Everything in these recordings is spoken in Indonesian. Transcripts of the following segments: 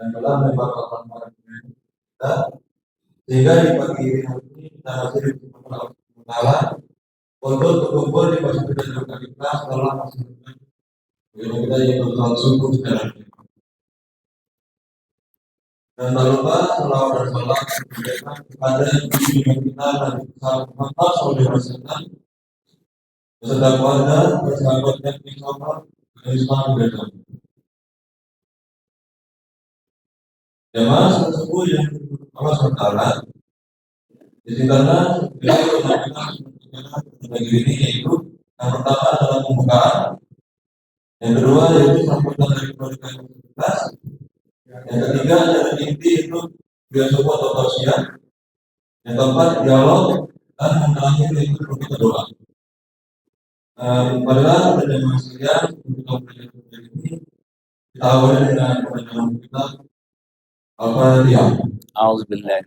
dan telah membatalkan para kita, sehingga di pagi ini kita masih berkenalan untuk berkumpul di masjid kita setelah masih kita yang berlangsung secara dan tak lupa selawat dan salam kepada junjungan kita Nabi Muhammad SAW beserta keluarga, sahabat dan Islam dan jamaah tersebut yang Allah SWT disingkatkan bagi ini yaitu yang pertama adalah pembukaan, yang kedua yaitu sambutan dari keluarga universitas, yang ketiga adalah inti itu biasa atau tausiah, yang keempat dialog, dan yang terakhir itu kita doa. Pada jamaah sekalian untuk belajar ini kita awali dengan bacaan kita Al-Fatihah. Auzubillahi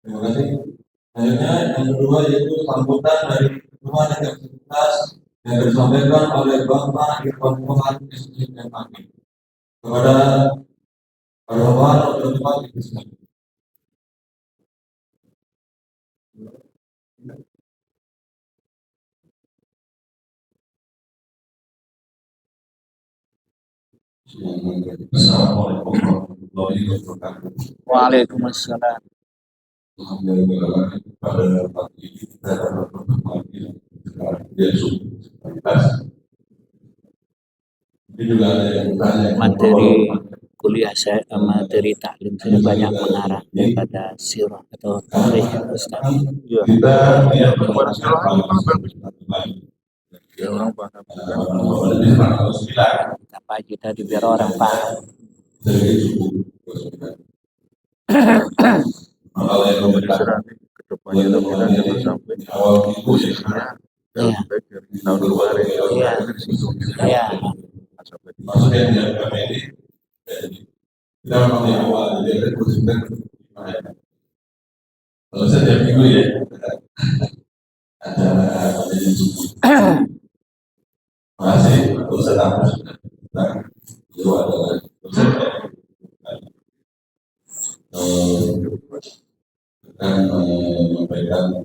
Terima kasih. Selanjutnya yang kedua yaitu sambutan dari ketua dan aktivitas yang disampaikan oleh Bapak Irfan Muhammad SDM kepada para Bapak dan Bapak Ibu sekalian. Assalamualaikum warahmatullahi wabarakatuh. Waalaikumsalam. Alhamdulillah pada pagi ini kita dapat bertemu Yesus. Ini juga ada yang bertanya Materi kuliah saya, materi taklim saya banyak mengarah kepada sirah atau tarikh Ustaz. Kita yang Apa kita biar orang paham. Kalau yang memberikan kedepannya jangan sampai awal posisinya tahun kemarin Iya. maksudnya yang kami ini kita memang di awal jadi posisinya kalau setiap minggu ya ada masih Ustaz Ahmad itu adalah Ustaz akan menyampaikan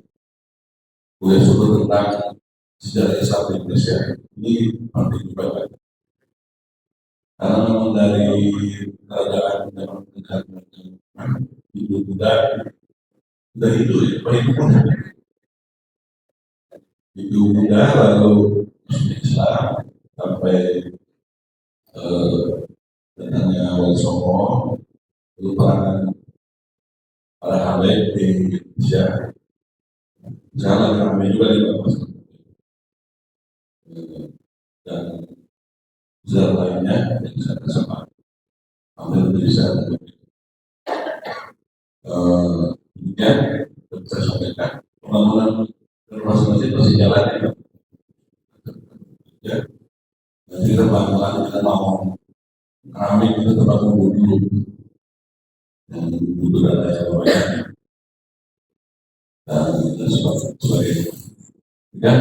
kuliah subuh tentang sejarah Islam di Indonesia. Ini penting juga karena memang dari kerajaan Ibu Bunda dari itu perhimpunan Ibu Bunda lalu Islam sampai datangnya Wali Songo lalu para habaib di Indonesia. Sekarang kami juga di Bapak dan zat lainnya yang bisa bersama hampir bisa kemudian saya sampaikan pembangunan masing-masing masih jalan ya jadi terbangun kita mau keramik itu terbangun dulu yang butuh data yang banyak dan sebagainya dan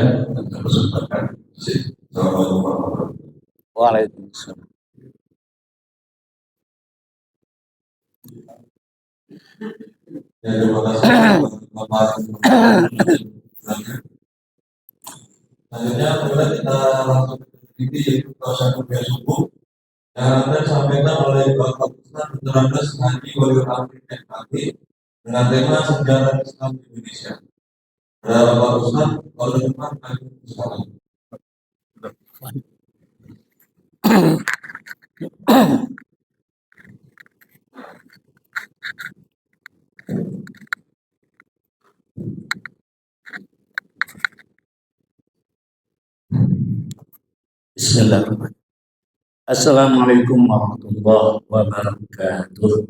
kita persempatkan Assalamualaikum warahmatullahi wabarakatuh. Waalaikumsalam. Ya, terima kasih Bapak. Selanjutnya kita langsung ke inti yaitu proses kuliah subuh yang akan disampaikan oleh Bapak Ustaz Dr. Haji Walid Amin MKT dengan tema sejarah Islam di Indonesia. Ada Bapak Ustaz Walid Amin MKT. Bismillahirrahmanirrahim. Assalamualaikum warahmatullahi wabarakatuh.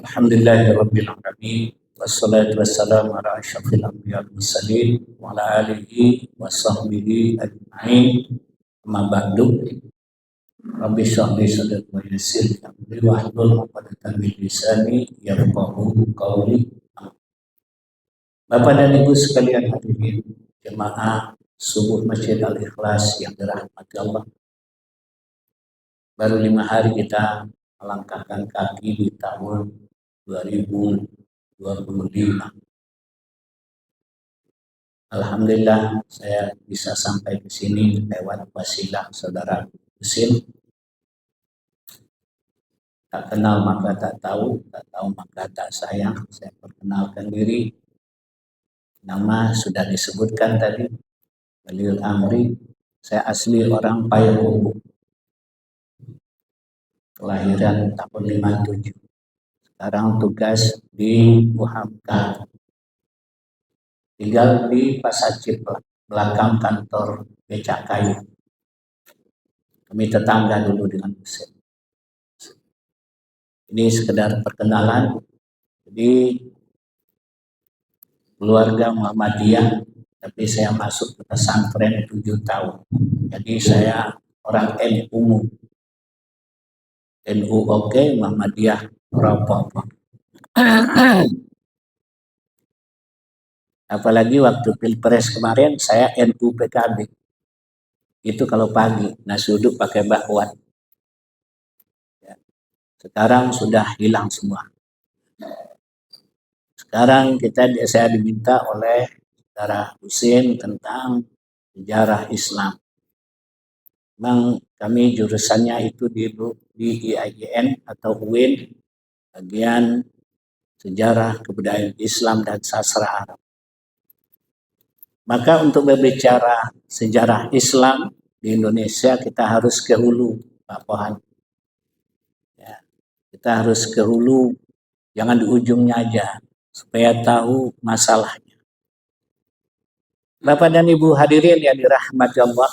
Alhamdulillahirabbil alamin. Wassalatu wassalamu ala asyrafil anbiya'i wal mursalin wa ala alihi wa sahbihi ajma'in. Amma ba'du. Rabbi shrah li sadri wa yassir li amri wahlul 'uqdatam min lisani yafqahu qawli. Bapak dan Ibu sekalian hadirin jemaah subuh Masjid Al-Ikhlas yang dirahmati Allah. Baru 5 hari kita melangkahkan kaki di tahun 2025. Alhamdulillah saya bisa sampai ke sini lewat wasilah saudara Husin. Tak kenal maka tak tahu maka tak sayang. Saya perkenalkan diri. Nama sudah disebutkan tadi, Waliul Amri. Saya asli orang Payakumbuh. Kelahiran tahun 57. Sekarang tugas di Muhamka. Tinggal di Pasar Ciplak, belakang kantor becak kayu. Kami tetangga dulu dengan Husin. Ini sekedar perkenalan. Jadi keluarga Muhammadiyah, tapi saya masuk ke pesantren 7 tahun. Jadi saya orang NU. NU oke, Muhammadiyah apa-apa. Apalagi waktu Pilpres kemarin saya NU PKB. Itu kalau pagi, nasi uduk pakai bakwan. Ya. Sekarang sudah hilang semua. Sekarang saya diminta oleh saudara Husin tentang sejarah Islam. Memang kami jurusannya itu di IAIN atau UIN, bagian sejarah kebudayaan Islam dan sastra Arab. Maka untuk berbicara sejarah Islam di Indonesia kita harus ke hulu, Pak Pohan. Ya, kita harus ke hulu, jangan di ujungnya aja, supaya tahu masalahnya. Bapak dan Ibu hadirin yang dirahmati Allah,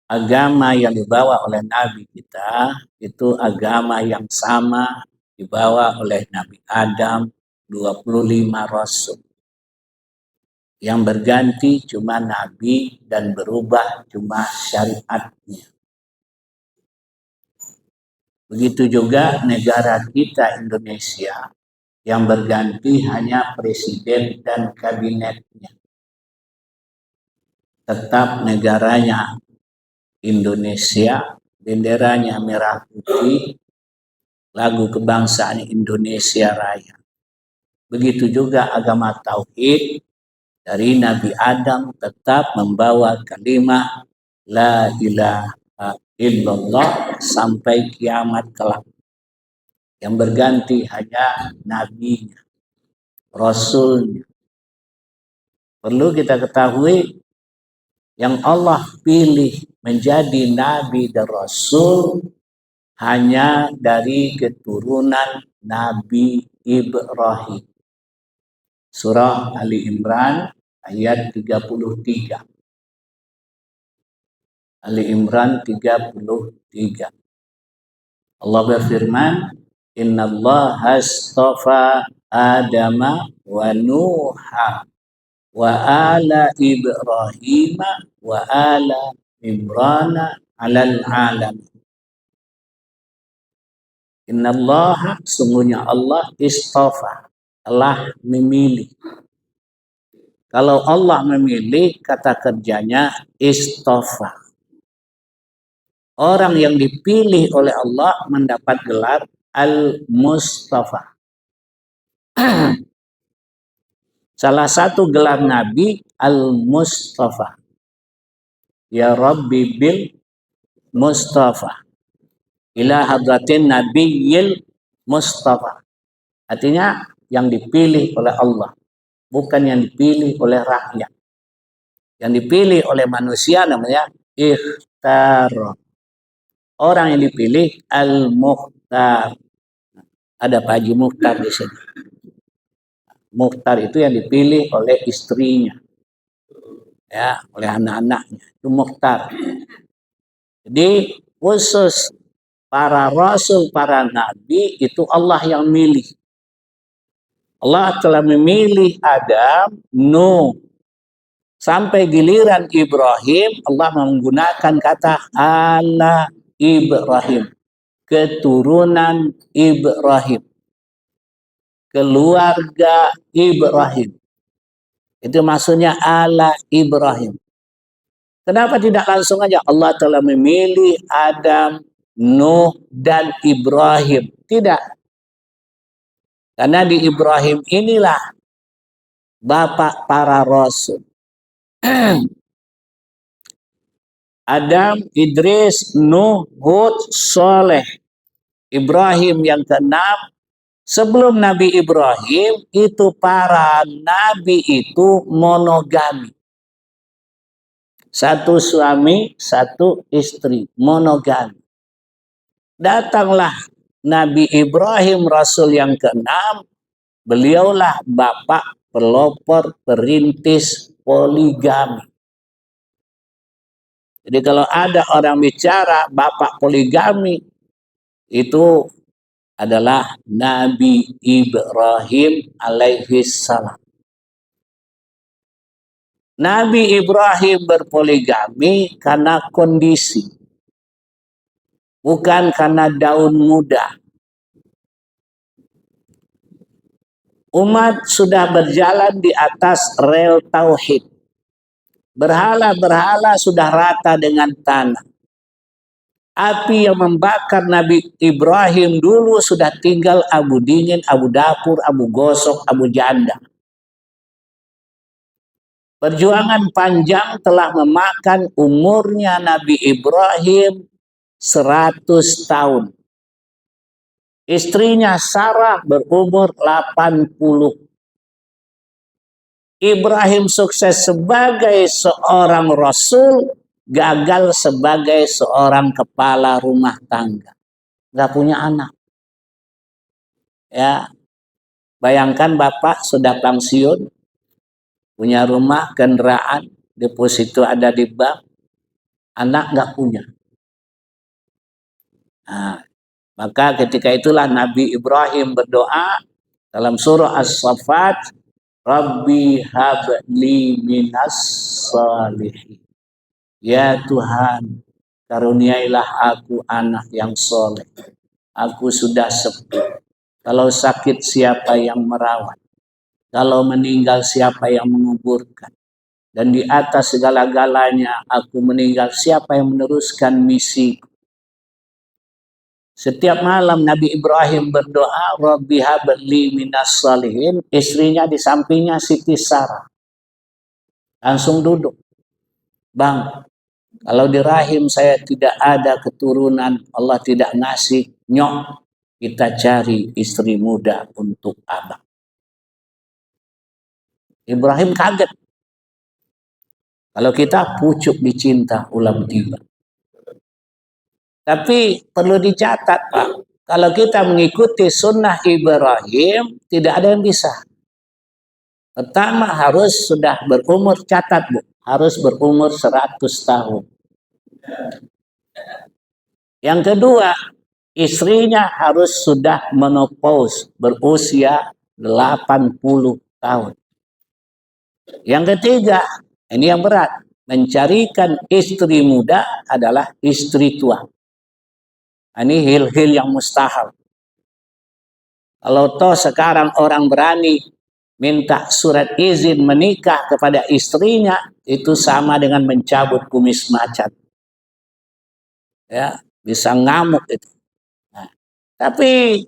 agama yang dibawa oleh Nabi kita itu agama yang sama dibawa oleh Nabi Adam, 25 Rasul. Yang berganti cuma Nabi dan berubah cuma syariatnya. Begitu juga negara kita Indonesia, yang berganti hanya presiden dan kabinetnya. Tetap negaranya Indonesia, benderanya merah putih, lagu kebangsaan Indonesia Raya. Begitu juga agama tauhid dari Nabi Adam tetap membawa kalimat la ilaha illallah sampai kiamat kelak. Yang berganti hanya nabinya, rasulnya. Perlu kita ketahui yang Allah pilih menjadi nabi dan rasul hanya dari keturunan Nabi Ibrahim. Surah Ali Imran ayat 33. Ali Imran 33. Allah berfirman, "Innallaha astafa Adama wa Nuha wa ala Ibrahim wa ala Imran 'alal 'alamin." Innallaha, sungguhnya Allah, istafa, telah memilih. Kalau Allah memilih, kata kerjanya istafa. Orang yang dipilih oleh Allah mendapat gelar Al-Mustafa. Salah satu gelar Nabi Al-Mustafa. Ya Rabbi bil Mustafa. Ila hadratin Nabiyil Mustafa. Artinya yang dipilih oleh Allah, bukan yang dipilih oleh rakyat. Yang dipilih oleh manusia namanya ikhtar. Orang yang dipilih al-mukhtar. Ada Pak Haji Mukhtar di sini. Mukhtar itu yang dipilih oleh istrinya, ya, oleh anak-anaknya. Itu mukhtar. Jadi khusus para rasul, para nabi itu Allah yang milih. Allah telah memilih Adam, Nuh, sampai giliran Ibrahim, Allah menggunakan kata ala Ibrahim, keturunan Ibrahim. keluarga Ibrahim. Itu maksudnya ala Ibrahim. Kenapa tidak langsung aja Allah telah memilih Adam, Nuh, dan Ibrahim? Tidak. Karena di Ibrahim inilah bapak para rasul. Adam, Idris, Nuh, Hud, Soleh. Ibrahim yang keenam. Sebelum Nabi Ibrahim itu para nabi itu monogami. Satu suami, satu istri, monogami. Datanglah Nabi Ibrahim Rasul yang keenam, beliaulah bapak pelopor perintis poligami. Jadi kalau ada orang bicara bapak poligami, itu adalah Nabi Ibrahim alaihi salam. Nabi Ibrahim berpoligami karena kondisi, bukan karena daun muda. Umat sudah berjalan di atas rel tauhid. Berhala-berhala sudah rata dengan tanah. Api yang membakar Nabi Ibrahim dulu sudah tinggal abu dingin, abu dapur, abu gosok, abu janda. Perjuangan panjang telah memakan umurnya Nabi Ibrahim 100 tahun. Istrinya Sarah berumur 80. Ibrahim sukses sebagai seorang rasul, gagal sebagai seorang kepala rumah tangga. Gak punya anak. Ya, bayangkan bapak sudah pensiun, punya rumah, kendaraan, deposito ada di bank, anak nggak punya. Nah, maka ketika itulah Nabi Ibrahim berdoa dalam surah As-Saffat, Rabbi habli minas salihin. Ya Tuhan, karuniailah aku anak yang soleh. Aku sudah sepuh. Kalau sakit siapa yang merawat? Kalau meninggal siapa yang menguburkan? Dan di atas segala-galanya aku meninggal, siapa yang meneruskan misi? Setiap malam Nabi Ibrahim berdoa, Rabbi habli minas salihin. Istrinya di sampingnya Siti Sarah. Langsung duduk. Bang, kalau di rahim saya tidak ada keturunan, Allah tidak ngasih, nyok, kita cari istri muda untuk abang. Ibrahim kaget. Kalau kita pucuk dicinta ulam tiba. Tapi perlu dicatat Pak, kalau kita mengikuti sunnah Ibrahim, tidak ada yang bisa. Pertama harus sudah berumur, catat Bu, harus berumur 100 tahun. Yang kedua, istrinya harus sudah menopause, berusia 80 tahun. Yang ketiga, ini yang berat, mencarikan istri muda adalah istri tua. Ini hil-hil yang mustahil. Kalau toh sekarang orang berani minta surat izin menikah kepada istrinya, itu sama dengan mencabut kumis macan. Ya, bisa ngamuk itu. Nah, tapi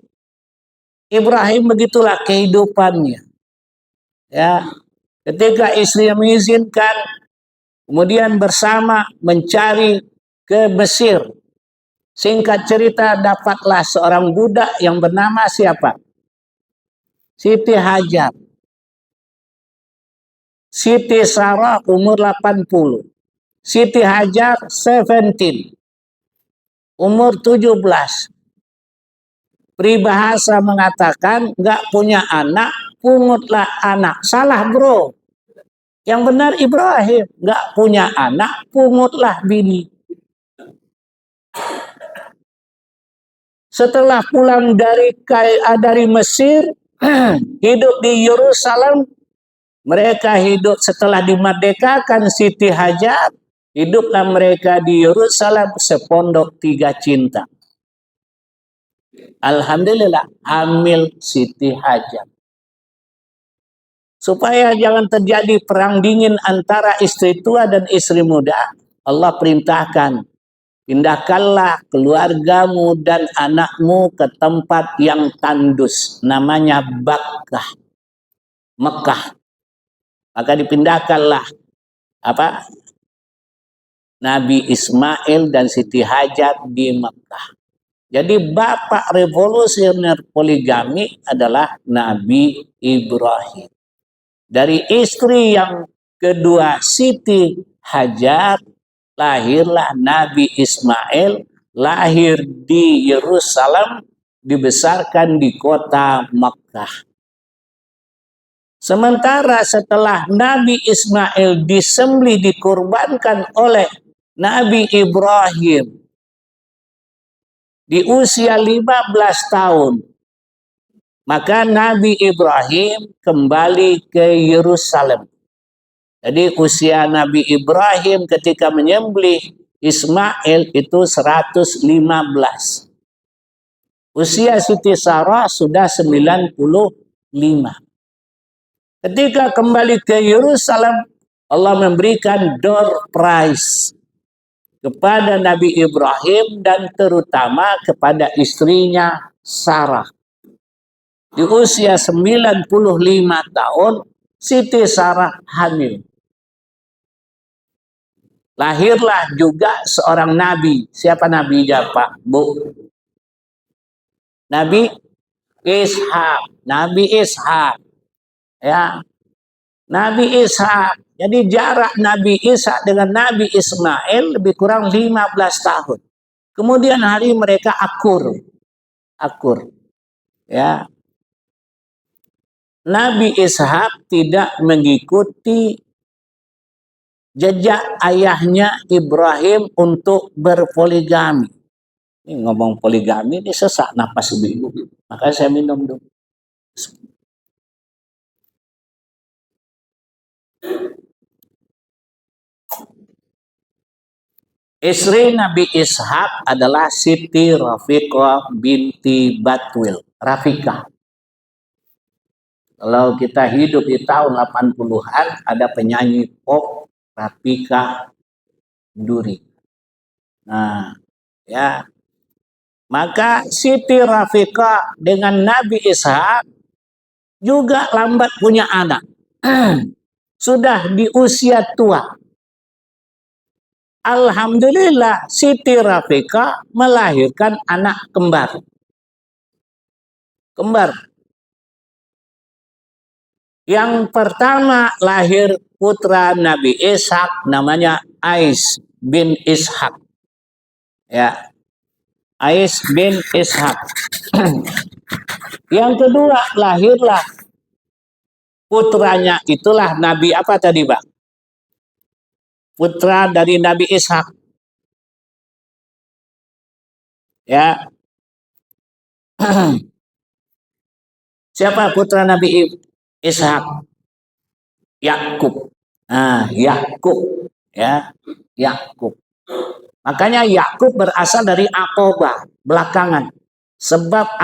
Ibrahim begitulah kehidupannya. Ya, ketika istrinya mengizinkan, kemudian bersama mencari ke Mesir. Singkat cerita, dapatlah seorang budak yang bernama siapa? Siti Hajar. Siti Sarah umur 80. Siti Hajar 17. Umur 17. Peribahasa mengatakan nggak punya anak, pungutlah anak. Salah bro. Yang benar Ibrahim, nggak punya anak, pungutlah bini. Setelah pulang dari Mesir, hidup di Yerusalem, mereka hidup setelah dimerdekakan Siti Hajar, hiduplah mereka di Yerusalem sepondok 3 cinta. Alhamdulillah hamil Siti Hajar. Supaya jangan terjadi perang dingin antara istri tua dan istri muda, Allah perintahkan, pindahkanlah keluargamu dan anakmu ke tempat yang tandus, namanya Bakkah, Mekah. Maka dipindahkanlah apa? Nabi Ismail dan Siti Hajar di Mekah. Jadi bapak revolusioner poligami adalah Nabi Ibrahim. Dari istri yang kedua Siti Hajar lahirlah Nabi Ismail, lahir di Yerusalem, dibesarkan di kota Makkah. Sementara setelah Nabi Ismail disembelih, dikorbankan oleh Nabi Ibrahim di usia 15 tahun, maka Nabi Ibrahim kembali ke Yerusalem. Jadi usia Nabi Ibrahim ketika menyembelih Ismail itu 115. Usia Siti Sarah sudah 95. Ketika kembali ke Yerusalem, Allah memberikan door prize kepada Nabi Ibrahim dan terutama kepada istrinya Sarah. Di usia 95 tahun, Siti Sarah hamil. Lahirlah juga seorang nabi. Siapa nabinya, Pak, Bu? Nabi Ishak. Nabi Ishak. Ya. Nabi Ishak. Jadi jarak Nabi Ishak dengan Nabi Ismail lebih kurang 15 tahun. Kemudian hari mereka akur. Akur. Ya. Nabi Ishak tidak mengikuti jejak ayahnya Ibrahim untuk berpoligami. Ini ngomong poligami, ini sesak napas ibu-ibu. Makanya saya minum dulu. Istri Nabi Ishak adalah Siti Rafiqah binti Batwil. Rafiqah. Kalau kita hidup di tahun 80-an, ada penyanyi pop Rafiqah Duri. Nah, ya. Maka Siti Rafiqah dengan Nabi Ishak juga lambat punya anak. Sudah di usia tua. Alhamdulillah Siti Rafiqah melahirkan anak kembar. Kembar. Yang pertama lahir putra Nabi Ishak, namanya Ais bin Ishak. Ya. Ais bin Ishak. Yang kedua lahirlah putranya, itulah Nabi apa tadi, Pak? Putra dari Nabi Ishak. Ya. Siapa putra Nabi Ishak? Yakub. Nah, Yakub, ya. Yakub. Makanya Yakub berasal dari Aqobah, belakangan. Sebab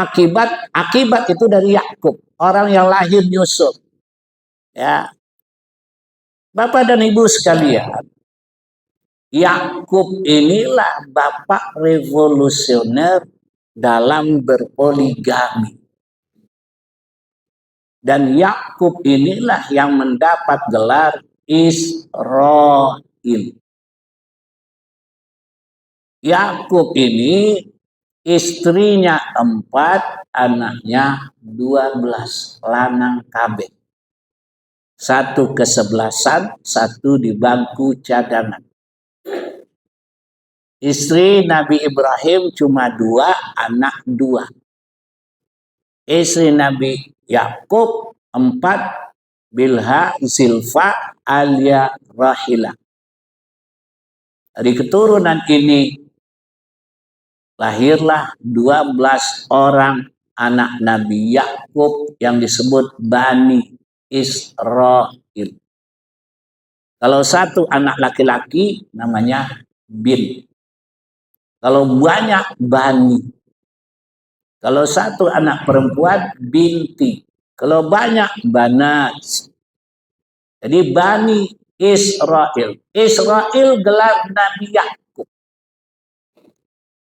akibat itu dari Yakub, orang yang lahir nyusul. Ya. Bapak dan Ibu sekalian, Yakub inilah bapak revolusioner dalam berpoligami. Dan Yakub inilah yang mendapat gelar Israel. Yakub ini istrinya 4, anaknya 12, lanang kabeh. 1 kesebelasan, 1 di bangku cadangan. Istri Nabi Ibrahim cuma 2, anak 2. Istri Nabi Yakub 4, Bilha, Zilfa, Alia, Rahila. Dari keturunan ini lahirlah 12 orang anak Nabi Yakub yang disebut Bani Israel. Kalau 1 anak laki-laki namanya bin. Kalau banyak Bani. Kalau 1 anak perempuan binti. Kalau banyak Banat. Jadi Bani Israel. Israel gelar Nabi Yakub.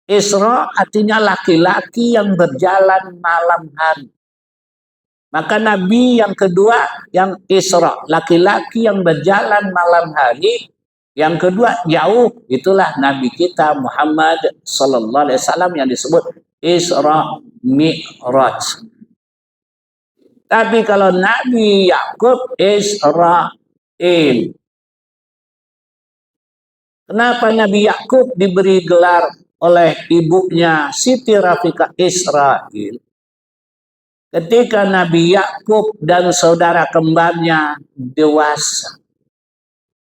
Isra artinya laki-laki yang berjalan malam hari. Maka Nabi yang kedua yang Isra, laki-laki yang berjalan malam hari. Yang kedua jauh, itulah Nabi kita Muhammad sallallahu alaihi wasallam yang disebut Isra Mi'raj. Tapi kalau Nabi Yakub Israel. Kenapa Nabi Yakub diberi gelar oleh ibunya Siti Rafiqah Israel? Ketika Nabi Yakub dan saudara kembarnya dewasa,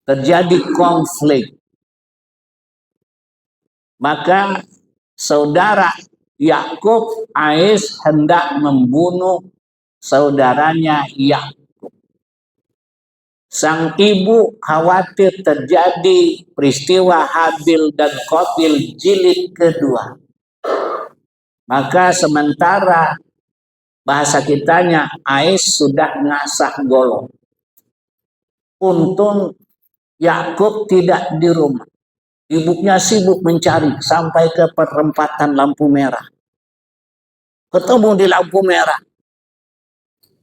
terjadi konflik. Maka saudara Yakub Ais hendak membunuh saudaranya Yakub. Sang ibu khawatir terjadi peristiwa Habil dan Qabil jilid kedua. Maka sementara bahasa kitanya Ais sudah ngasah golong. Untung Yakub tidak di rumah. Ibunya sibuk mencari sampai ke perempatan lampu merah. Ketemu di lampu merah.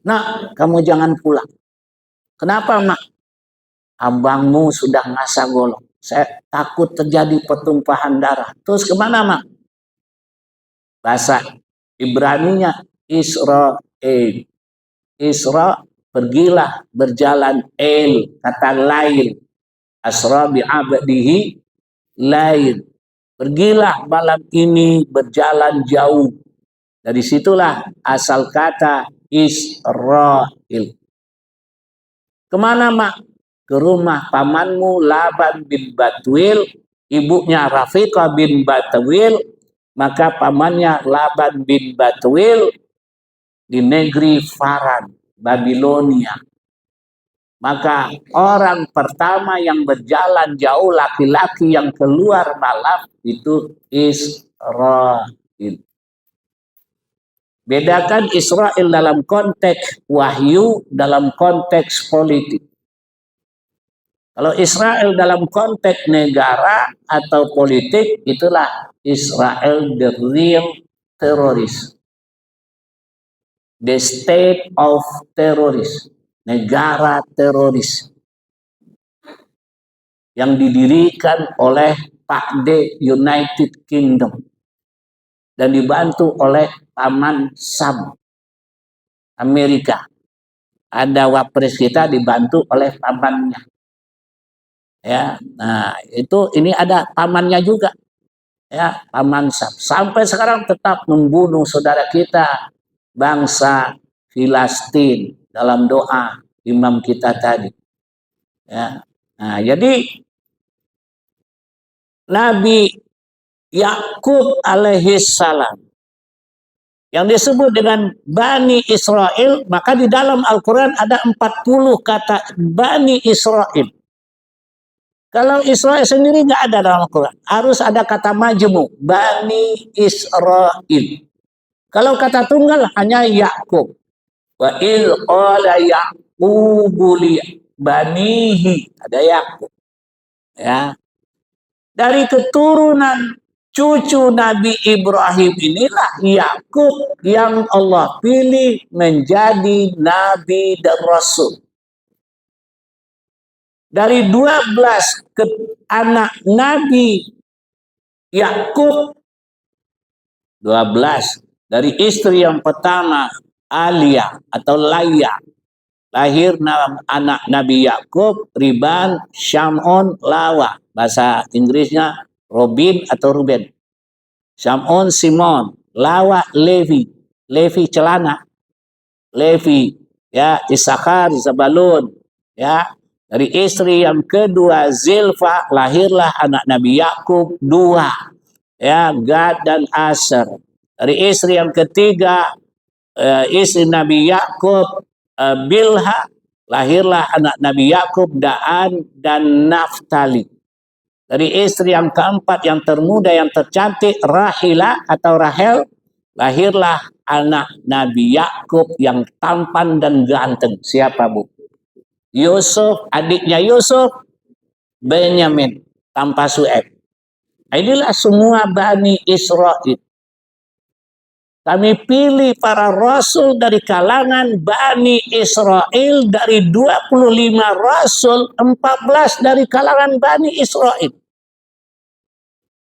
Nak, kamu jangan pulang. Kenapa, Mak? Abangmu sudah ngasah golong. Saya takut terjadi pertumpahan darah. Terus kemana, Mak? Bahasa Ibraninya Israel. Isra, pergilah berjalan kata lail. Asra bi'abdihi lail. Pergilah malam ini berjalan jauh. Dari situlah asal kata Israel. Kemana, Mak? Ke rumah pamanmu Laban bin Batuil, ibunya Rafiqah bin Batuil. Maka pamannya Laban bin Batuil di negeri Faran, Babilonia. Maka orang pertama yang berjalan jauh, laki-laki yang keluar malam, itu Israel. Bedakan Israel dalam konteks wahyu, dalam konteks politik. Kalau Israel dalam konteks negara atau politik, itulah Israel the real terrorist. The state of terrorist. Negara teroris. Yang didirikan oleh Pak D United Kingdom. Dan dibantu oleh Paman Sam Amerika. Ada wapres kita dibantu oleh pamannya. Ya, nah ini ada pamannya juga. Ya, Paman Sam. Sampai sekarang tetap membunuh saudara kita bangsa Filistin dalam doa imam kita tadi. Ya. Nah, jadi Nabi Yakub alaihissalam yang disebut dengan Bani Israel, maka di dalam Al-Quran ada 40 kata Bani Israel. Kalau Israel sendiri nggak ada dalam Al-Quran. Harus ada kata majmu, Bani Israel. Kalau kata tunggal hanya Yakub. Wa il qala Yaqubu li banihi. Ada Yakub. Ya. Dari keturunan cucu Nabi Ibrahim inilah Yakub yang Allah pilih menjadi Nabi dan Rasul. Dari 12 anak Nabi Yakub, 12 dari istri yang pertama Alia atau Laya, lahir anak Nabi Yakub, Riban, Shamon, Lawa. Bahasa Inggrisnya Robin atau Ruben. Shamon, Simon, Lawa, Levi. Levi celana. Levi, ya, Isakar, Zabalun, ya. Dari istri yang kedua Zilfa lahirlah anak Nabi Yakub 2, ya, Gad dan Aser. Dari istri yang ketiga istri Nabi Yakub Bilha, lahirlah anak Nabi Yakub Daan dan Naftali. Dari istri yang keempat yang termuda yang tercantik Rahila atau Rahel, lahirlah anak Nabi Yakub yang tampan dan ganteng. Siapa, Bu? Yusuf, adiknya Yusuf, Benyamin, tanpa Su'aib. Inilah semua Bani Israel. Kami pilih para rasul dari kalangan Bani Israel, dari 25 rasul, 14 dari kalangan Bani Israel.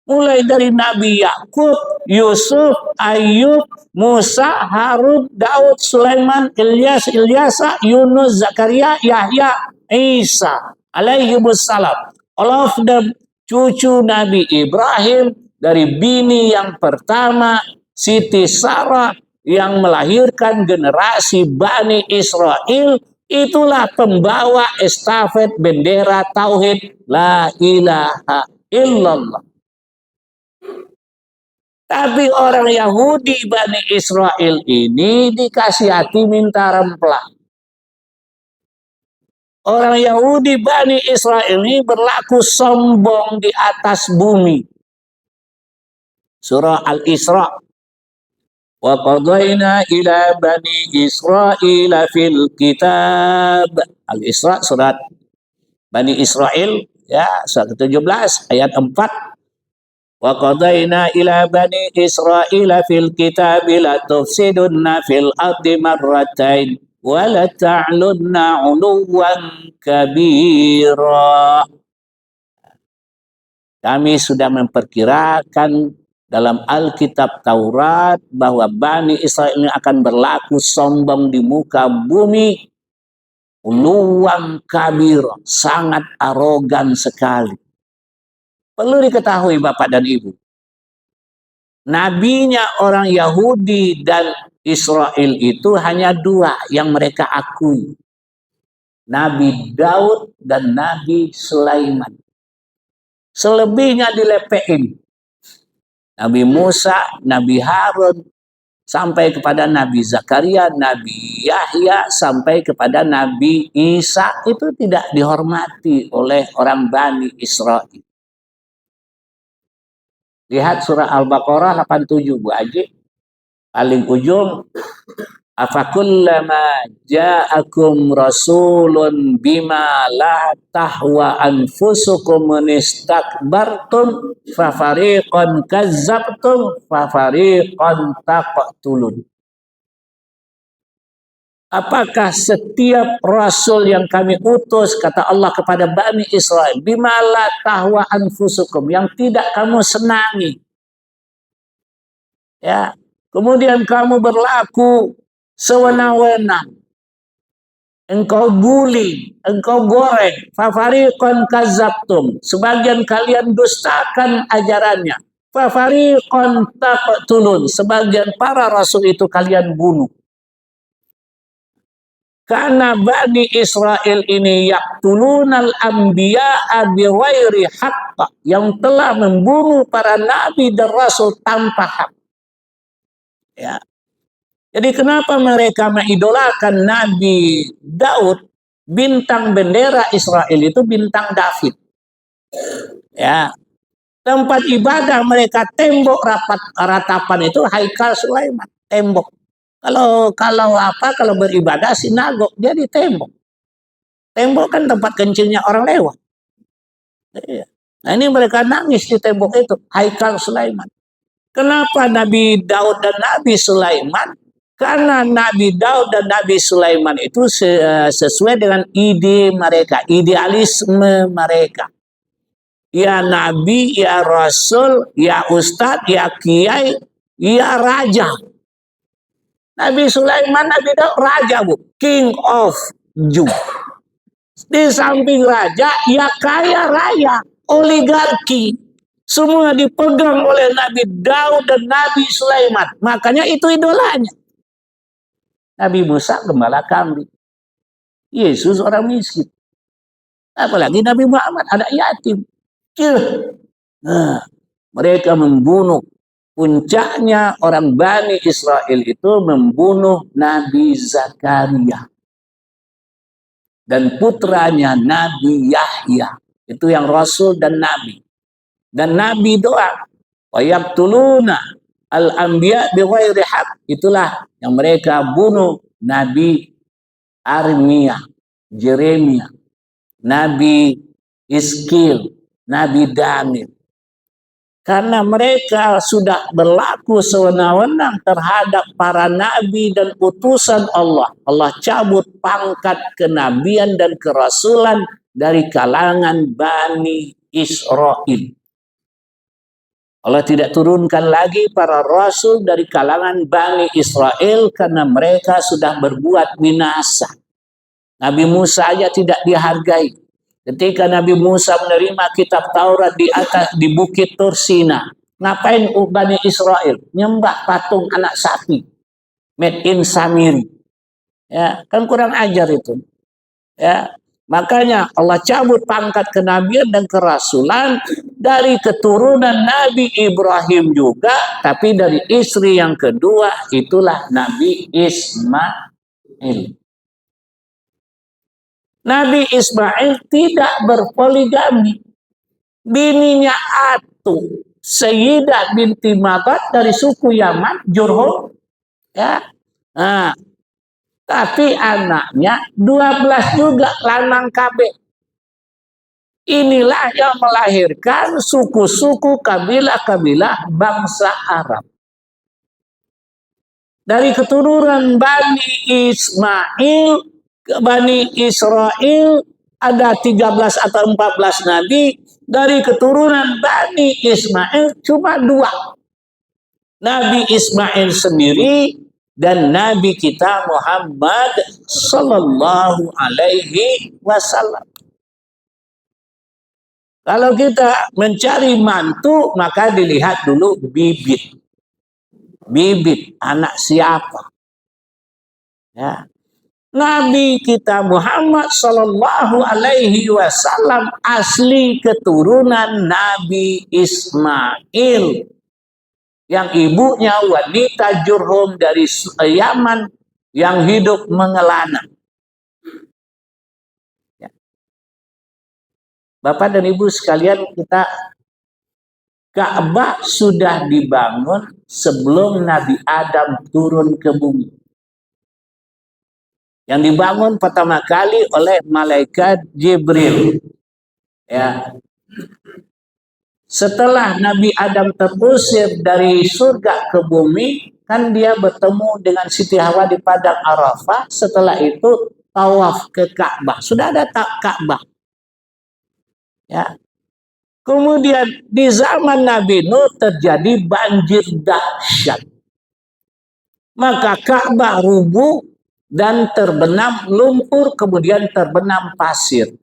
Mulai dari Nabi Yakub, Yusuf, Ayub, Musa, Harun, Daud, Sulaiman, Ilyasa, Yunus, Zakaria, Yahya, Isa alaihi wassalam. All of them cucu Nabi Ibrahim, dari bini yang pertama Siti Sarah yang melahirkan generasi Bani Israel. Itulah pembawa estafet bendera tauhid la ilaha illallah. Tapi orang Yahudi Bani Israel ini dikasih hati minta remplah. Orang Yahudi Bani Israel ini berlaku sombong di atas bumi. Surah Al-Isra. Wa qadayna ila Bani Israel fil kitab. Al-Isra surat Bani Israel ya, surat ke-17 ayat 4. Wa qadayna ila Bani Israel fil kitab la tufsidunna fil ardi marratain wa la ta'lunna 'uluwan kabira. Kami sudah memperkirakan dalam Alkitab Taurat bahwa Bani Israel ini akan berlaku sombong di muka bumi, uluwan kabira, sangat arogan sekali. Perlu diketahui Bapak dan Ibu, nabinya orang Yahudi dan Israel itu hanya dua yang mereka akui. Nabi Daud dan Nabi Sulaiman. Selebihnya dilepein. Nabi Musa, Nabi Harun, sampai kepada Nabi Zakaria, Nabi Yahya, sampai kepada Nabi Isa, itu tidak dihormati oleh orang Bani Israel. Lihat surah Al-Baqarah 87 Bu Haji. Paling ujung. Afakullama ja'akum rasulun bima la tahwa anfusukum istakbartum fafariqan kazzabtum fafariqan taqtulun. Apakah setiap rasul yang kami utus, kata Allah kepada Bani Israel, bimala tahwa anfusukum, yang tidak kamu senangi. Ya, kemudian kamu berlaku sewenang-wenang. Engkau bully, engkau goreng, fafariqan kazzabtum, sebagian kalian dustakan ajarannya. Fafariqan taqtulun, sebagian para rasul itu kalian bunuh. Karena Bani Israel ini yaqtulunal anbiya'a bighairi haqq, yang telah membunuh para nabi dan rasul tanpa hak. Ya. Jadi kenapa mereka mengidolakan Nabi Daud? Bintang bendera Israel itu bintang David. Ya. Tempat ibadah mereka, tembok ratapan itu Haikal Sulaiman, tembok. Kalau beribadah sinagog, dia di tembok. Tembok kan tempat kencingnya orang lewat. Nah ini mereka nangis di tembok itu, Haikal Sulaiman. Kenapa Nabi Daud dan Nabi Sulaiman? Karena Nabi Daud dan Nabi Sulaiman itu sesuai dengan ide mereka, idealisme mereka. Ya Nabi, ya Rasul, ya Ustadz, ya Kiai, ya Raja. Nabi Sulaiman, Nabi Daud raja Bu, King of Jew. Di samping raja, ya kaya raya, oligarki. Semua dipegang oleh Nabi Daud dan Nabi Sulaiman. Makanya itu idolanya. Nabi Musa gembala kambing. Yesus orang miskin. Apalagi Nabi Muhammad anak yatim. Nah, mereka membunuh. Puncaknya orang Bani Israel itu membunuh Nabi Zakaria dan putranya Nabi Yahya. Itu yang Rasul dan Nabi. Dan Nabi doa, wa yaqtuluna al-anbiya bighairi haq. Itulah yang mereka bunuh Nabi Armia. Jeremia, Nabi Iskil, Nabi Daniel. Karena mereka sudah berlaku sewenang-wenang terhadap para nabi dan utusan Allah. Allah cabut pangkat kenabian dan kerasulan dari kalangan Bani Israel. Allah tidak turunkan lagi para rasul dari kalangan Bani Israel karena mereka sudah berbuat binasa. Nabi Musa aja tidak dihargai. Ketika Nabi Musa menerima kitab Taurat di bukit Tursina, ngapain Bani Israel? Nyembah patung anak sapi, made in Samiri. Ya, kan kurang ajar itu. Ya, makanya Allah cabut pangkat kenabian dan kerasulan dari keturunan Nabi Ibrahim juga, tapi dari istri yang kedua itulah Nabi Ismail. Nabi Ismail tidak berpoligami. Bininya Atu, Sayyidah binti Mabat dari suku Yaman, Jurhum. Ya. Nah, tapi anaknya 12 juga lanang KB. Inilah yang melahirkan suku-suku kabilah-kabilah bangsa Arab. Dari keturunan Bani Ismail, Bani Israel ada 13 atau 14 nabi. Dari keturunan Bani Ismail cuma 2. Nabi Ismail sendiri dan Nabi kita Muhammad sallallahu alaihi wasallam. Kalau kita mencari mantu, maka dilihat dulu bibit. Bibit anak siapa? Ya. Nabi kita Muhammad sallallahu alaihi wasallam asli keturunan Nabi Ismail yang ibunya wanita Jurhum dari Yaman yang hidup mengelana. Ya. Bapak dan Ibu sekalian, Ka'bah sudah dibangun sebelum Nabi Adam turun ke bumi. Yang dibangun pertama kali oleh malaikat Jibril. Ya. Setelah Nabi Adam terusir dari surga ke bumi, kan dia bertemu dengan Siti Hawa di padang Arafah. Setelah itu tawaf ke Ka'bah. Sudah ada Ka'bah. Ya. Kemudian di zaman Nabi Nuh terjadi banjir dahsyat. Maka Ka'bah rubuh dan terbenam lumpur, kemudian terbenam pasir.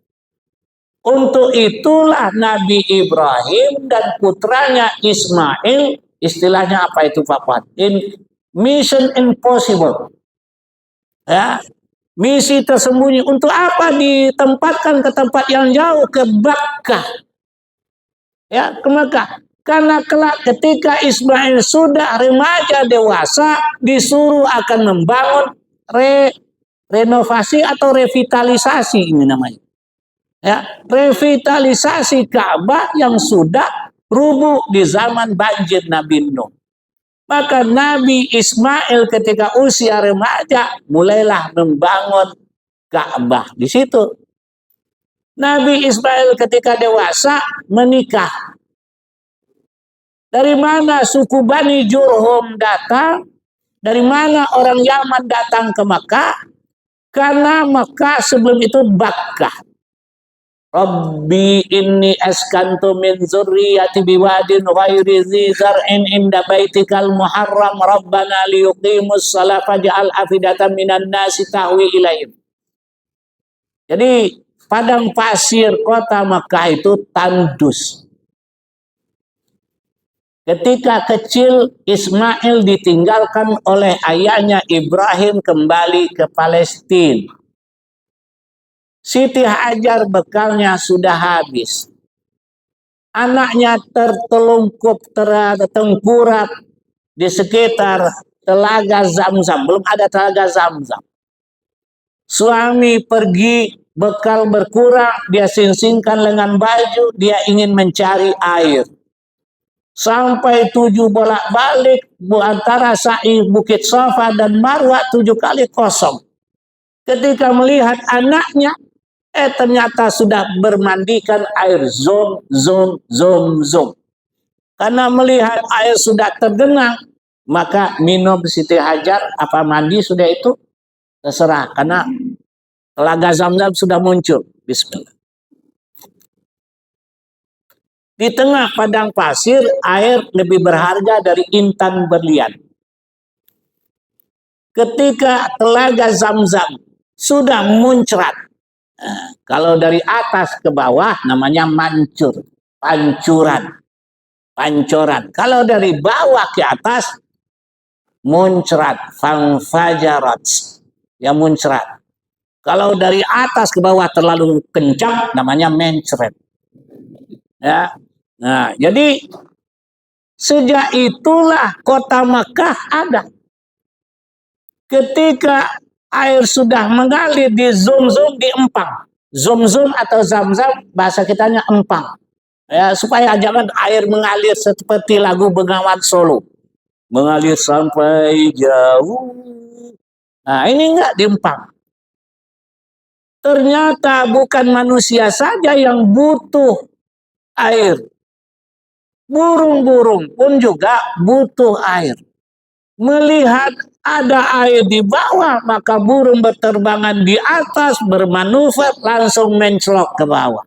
Untuk itulah Nabi Ibrahim dan putranya Ismail, istilahnya apa itu Pak Fuad? Mission impossible. Ya, misi tersembunyi. Untuk apa ditempatkan ke tempat yang jauh, ke Makkah? Ya, ke Makkah. Karena kelak ketika Ismail sudah remaja dewasa, disuruh akan membangun renovasi atau revitalisasi ini namanya. Ya, revitalisasi Ka'bah yang sudah rubuh di zaman banjir Nabi Nuh. Maka Nabi Ismail ketika usia remaja mulailah membangun Ka'bah. Di situ Nabi Ismail ketika dewasa menikah. Dari mana suku Bani Jurhum datang? Dari mana orang Yaman datang ke Makkah? Karena Makkah sebelum itu Bakkah. Rabbi inni askantu min zurriyati biwadin ghairi zi zar'in inda baitikal muharram rabbana liyuqimus shalah faj'al afidatan minan nasi tahwi ilaihim. Jadi padang pasir kota Makkah itu tandus. Ketika kecil Ismail ditinggalkan oleh ayahnya Ibrahim kembali ke Palestina. Siti Hajar bekalnya sudah habis. Anaknya tertelungkup, tertengkurap di sekitar telaga Zamzam. Belum ada telaga Zamzam. Suami pergi, bekal berkurang, dia sing-singkan lengan baju, dia ingin mencari air. Sampai 7 bolak-balik antara sa'i Bukit Safa dan Marwah 7 kali kosong. Ketika melihat anaknya, Ternyata sudah bermandikan air zom. Karena melihat air sudah tergenang, maka minum Siti Hajar, apa mandi sudah itu terserah. Karena telaga Zam-Zam sudah muncul. Bismillah. Di tengah padang pasir, air lebih berharga dari intan berlian. Ketika telaga Zam-Zam sudah muncrat, kalau dari atas ke bawah namanya mancur, pancoran. Kalau dari bawah ke atas muncrat, fangfajarat, ya muncrat. Kalau dari atas ke bawah terlalu kencang namanya mencret. Ya. Nah, jadi sejak itulah kota Mekah ada. Ketika air sudah mengalir di Zom-Zom, di empang. Zom-Zom atau Zam-Zam bahasa kitanya empang. Ya, supaya jangan air mengalir seperti lagu Bengawan Solo. Mengalir sampai jauh. Nah, ini enggak di empang. Ternyata bukan manusia saja yang butuh air. Burung-burung pun juga butuh air. Melihat ada air di bawah, maka burung berterbangan di atas, bermanuver, langsung mencelok ke bawah.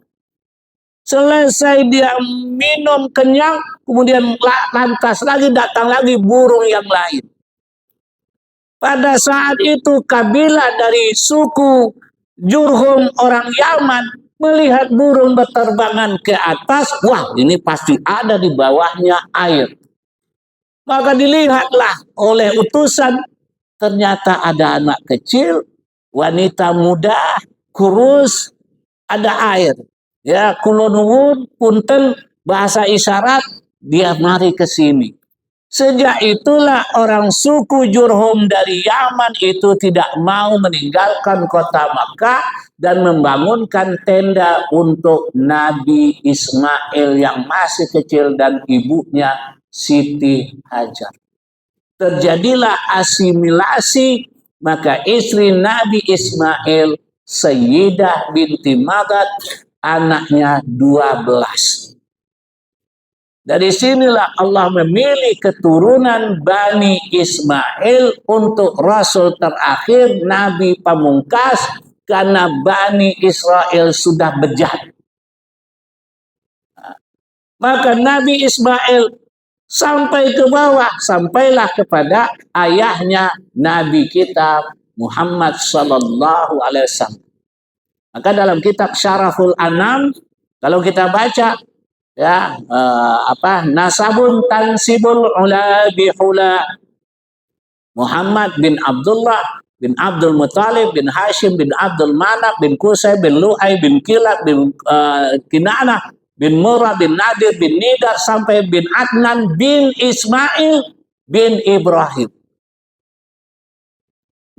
Selesai dia minum kenyang, kemudian lantas lagi datang lagi burung yang lain. Pada saat itu kabilah dari suku Jurhum orang Yaman melihat burung berterbangan ke atas, wah ini pasti ada di bawahnya air. Maka dilihatlah oleh utusan, ternyata ada anak kecil, wanita muda, kurus, ada air. Ya, kulonwun, punten, bahasa isyarat, dia mari ke sini. Sejak itulah orang suku Jurhum dari Yaman itu tidak mau meninggalkan kota Makkah dan membangunkan tenda untuk Nabi Ismail yang masih kecil dan ibunya Siti Hajar. Terjadilah asimilasi, maka istri Nabi Ismail, Sayyidah binti Madad, anaknya 12. Dari sinilah Allah memilih keturunan Bani Ismail untuk Rasul terakhir, Nabi pamungkas, karena Bani Israel sudah bejat. Maka Nabi Ismail sampai ke bawah, sampailah kepada ayahnya Nabi kita Muhammad Sallallahu Alaihi Wasallam. Maka dalam kitab Syaraful Anam, kalau kita baca, ya nasabun tansibul ula bihula, Muhammad bin Abdullah bin Abdul Muttalib bin Hashim bin Abdul Manaf bin Qusay bin Lu'ay bin Kilab bin Kinanah bin Murrah bin Nadir bin Nidar sampai bin Adnan bin Ismail bin Ibrahim.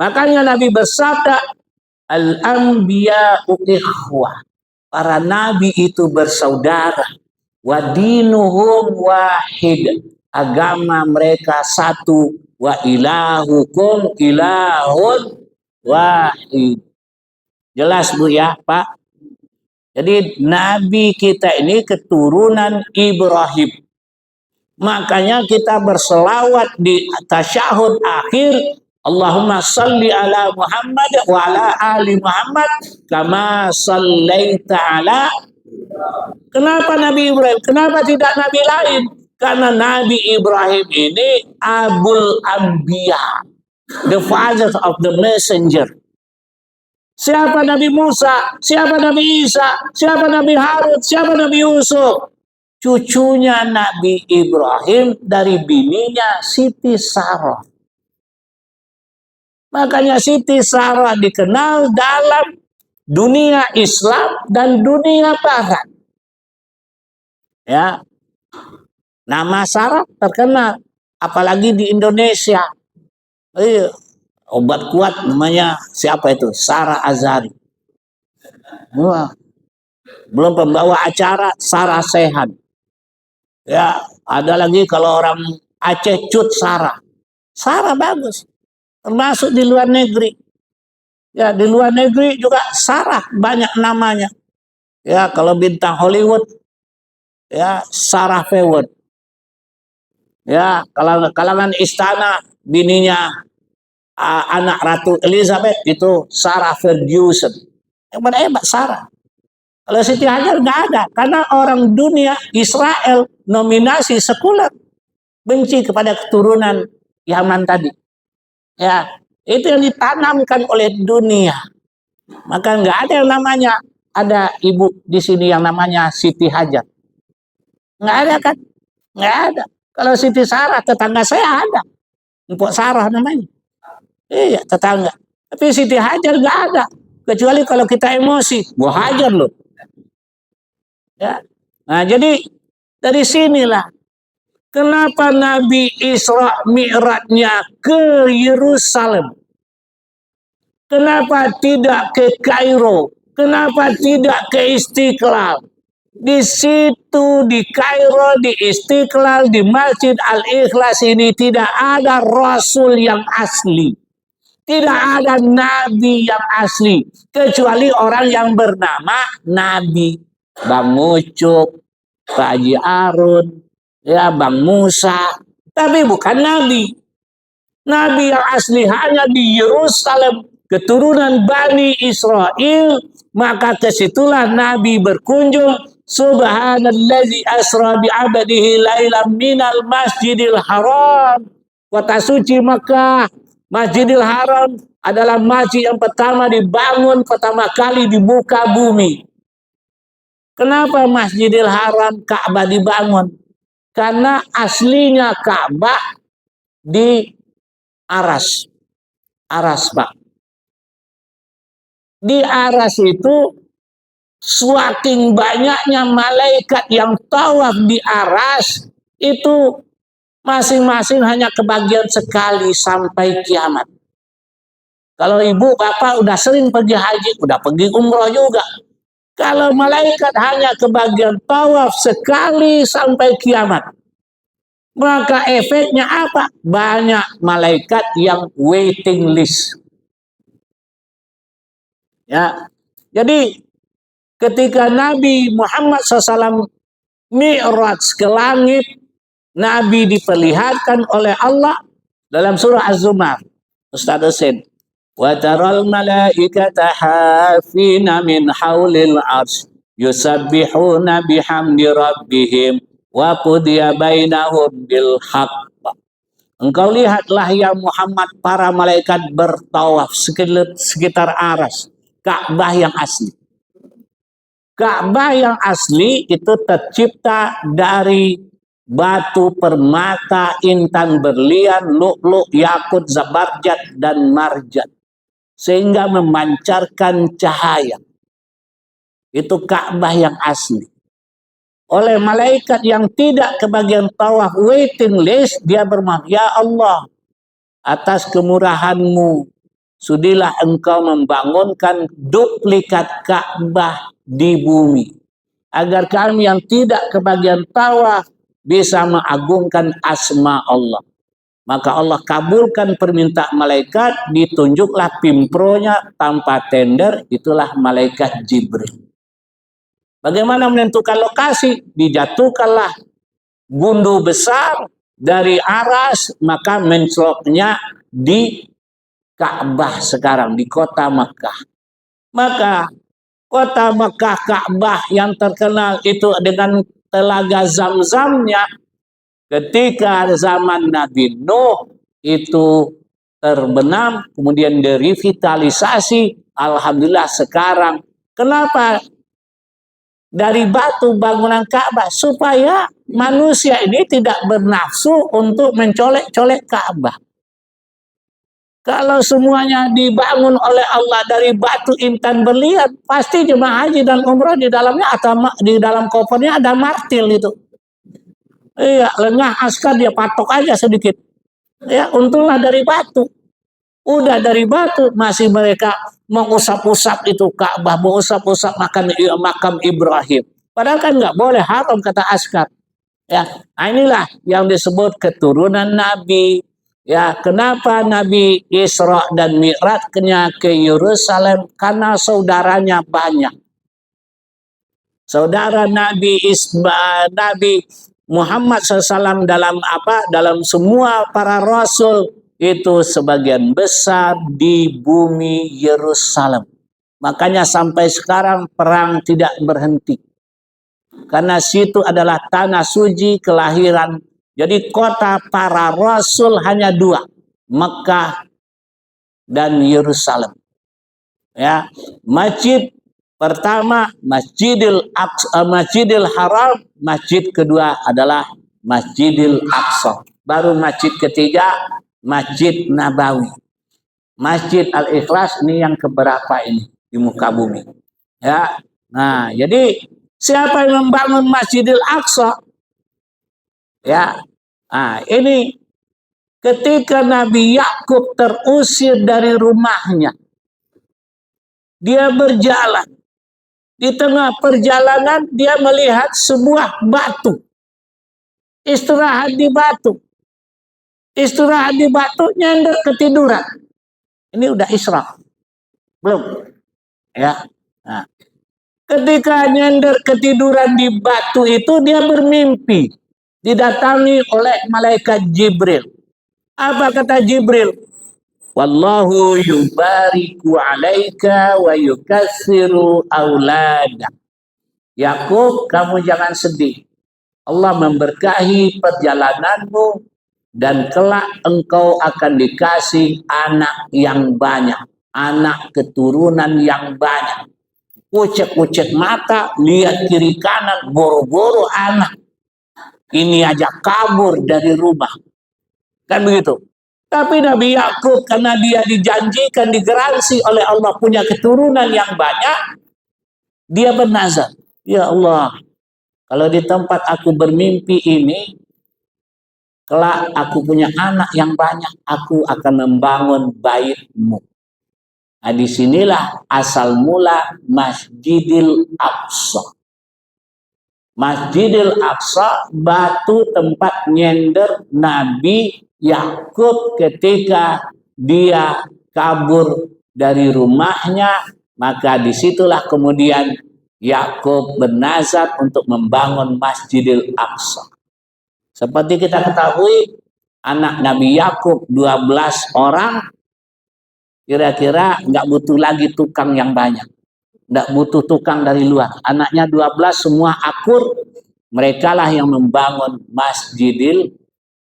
Makanya Nabi bersabda, al-anbiya'u ikhwah, para nabi itu bersaudara. Wa dinuhum wahid, agama mereka satu. Wa ilahukum ilahun wahid. Jelas Bu ya Pak? Jadi nabi kita ini keturunan Ibrahim. Makanya kita berselawat di tasyahud akhir, Allahumma salli ala Muhammad wa ala ali Muhammad kama sallaita ala. Kenapa Nabi Ibrahim? Kenapa tidak Nabi lain? Karena Nabi Ibrahim ini Abul Anbiya, the father of the messenger. Siapa Nabi Musa? Siapa Nabi Isa? Siapa Nabi Harun? Siapa Nabi Yusuf? Cucunya Nabi Ibrahim dari bininya Siti Sarah. Makanya Siti Sarah dikenal dalam dunia Islam dan dunia Barat. Ya, nama Sarah terkenal, apalagi di Indonesia. Obat kuat namanya siapa itu? Sarah Azhari. Wah, belum pembawa acara Sarah Sehan. Ya, ada lagi kalau orang Aceh Cut Sarah. Sarah bagus, termasuk di luar negeri. Ya, di luar negeri juga Sarah banyak namanya. Ya, kalau bintang Hollywood ya Sarah Fawcett. Ya, kalau kalangan istana bininya anak Ratu Elizabeth itu Sarah Ferguson. Hebat-hebat Sarah. Kalau Siti Hajar nggak ada, karena orang dunia Israel nominasi sekuler benci kepada keturunan Yaman tadi. Ya, itu yang ditanamkan oleh dunia. Maka nggak ada yang namanya ada ibu di sini yang namanya Siti Hajar. Nggak ada kan? Nggak ada. Kalau Siti Sarah tetangga saya ada, Mpok Sarah namanya. Iya tetangga. Tapi Siti Hajar nggak ada. Kecuali kalau kita emosi, gua hajar loh. Ya. Nah jadi dari sinilah kenapa Nabi Isra Mi'rajnya ke Yerusalem. Kenapa tidak ke Kairo? Kenapa tidak ke Istiqlal? Di situ, di Kairo, di Istiqlal, di Masjid Al-Ikhlas ini tidak ada Rasul yang asli. Tidak ada Nabi yang asli. Kecuali orang yang bernama Nabi. Bang Ucup, Pak Haji Arun, ya Bang Musa. Tapi bukan Nabi. Nabi yang asli hanya di Yerusalem, keturunan Bani Israel, maka kesitulah Nabi berkunjung. Subhanallazi asra bi'abadihi lailam minal masjidil haram. Kota suci Makkah, Masjidil Haram adalah masjid yang pertama dibangun pertama kali di muka bumi. Kenapa Masjidil Haram Ka'bah dibangun? Karena aslinya Ka'bah di Aras. Aras, Pak. Di Aras itu saking banyaknya malaikat yang tawaf di Aras itu masing-masing hanya kebagian sekali sampai kiamat. Kalau ibu bapak udah sering pergi haji, udah pergi umroh juga. Kalau malaikat hanya kebagian tawaf sekali sampai kiamat, maka efeknya apa? Banyak malaikat yang waiting list. Ya, jadi ketika Nabi Muhammad SAW Mi'raj ke langit, Nabi diperlihatkan oleh Allah dalam surah Az-Zumar. Ustaz Husain, wa taral malaikata hafina min haulil arsy yusabbihuna bihamdi rabbihim wa qudiya bainahum bil haqq. Engkau lihatlah ya Muhammad para malaikat bertawaf sekitar Aras, Ka'bah yang asli. Ka'bah yang asli itu tercipta dari batu permata, intan berlian, lu'lu', yakut, zabarjat, dan marjan. Sehingga memancarkan cahaya. Itu Ka'bah yang asli. Oleh malaikat yang tidak kebagian tawaf waiting list, dia bermohon, ya Allah, atas kemurahan-Mu, sudilah Engkau membangunkan duplikat Ka'bah di bumi. Agar kami yang tidak kebagian tawaf bisa mengagungkan asma Allah. Maka Allah kabulkan permintaan malaikat, ditunjuklah pimpronya tanpa tender, itulah malaikat Jibril. Bagaimana menentukan lokasi? Dijatuhkanlah gundu besar dari Aras, maka menceloknya di Ka'bah sekarang, di kota Makkah. Maka kota Makkah Ka'bah yang terkenal itu dengan telaga Zam-Zamnya, ketika zaman Nabi Nuh itu terbenam, kemudian direvitalisasi. Alhamdulillah sekarang. Kenapa? Dari batu bangunan Ka'bah, supaya manusia ini tidak bernafsu untuk mencolek-colek Ka'bah. Kalau semuanya dibangun oleh Allah dari batu intan berlian, pasti jemaah haji dan umroh di dalamnya atau di dalam kopernya ada martil itu. Iya, lengah askar dia patok aja sedikit. Ya, untunglah dari batu. Udah dari batu masih mereka mengusap-usap itu Ka'bah, mengusap-usap makam Ibrahim. Padahal kan nggak boleh, haram kata askar. Ya, nah inilah yang disebut keturunan Nabi, Ya, kenapa Nabi Isra dan Mi'rajnya ke Yerusalem? Karena saudaranya banyak. Saudara Nabi Muhammad SAW dalam apa? Dalam semua para rasul itu sebagian besar di bumi Yerusalem. Makanya sampai sekarang perang tidak berhenti. Karena situ adalah tanah suci kelahiran. Jadi kota para rasul hanya dua, Mekah dan Yerusalem. Ya, masjid pertama Masjidil Haram, masjid kedua adalah Masjidil Aqsa. Baru masjid ketiga Masjid Nabawi. Masjid Al-Ikhlas ini yang keberapa ini di muka bumi. Ya. Nah, jadi siapa yang membangun Masjidil Aqsa? Ya. Nah, ini ketika Nabi Yakub terusir dari rumahnya. Dia berjalan. Di tengah perjalanan dia melihat sebuah batu. Istirahat di batu. Istirahat di batu, nyender ketiduran. Ini udah Isra. Belum. Ya. Nah, ketika nyender ketiduran di batu itu dia bermimpi. Didatangi oleh malaikat Jibril. Apa kata Jibril? Wallahu yubariku alaika wa yukassiru aulada. Yakub, kamu jangan sedih. Allah memberkahi perjalananmu dan kelak engkau akan dikasih anak yang banyak, anak keturunan yang banyak. Kucek-kucek mata, lihat kiri kanan, boro-boro anak. Ini aja kabur dari rumah. Kan begitu. Tapi Nabi Yakub karena dia dijanjikan, digaransi oleh Allah punya keturunan yang banyak, dia bernazar, ya Allah, kalau di tempat aku bermimpi ini, kelak aku punya anak yang banyak, aku akan membangun bait-Mu. Nah, disinilah asal mula Masjidil Aqsa. Masjidil Aqsa, batu tempat nyender Nabi Yakub ketika dia kabur dari rumahnya, maka disitulah kemudian Yakub bernazar untuk membangun Masjidil Aqsa. Seperti kita ketahui, anak Nabi Yakub 12 orang, kira-kira nggak butuh lagi tukang yang banyak. Nggak butuh tukang dari luar. Anaknya 12 semua akur, merekalah yang membangun Masjidil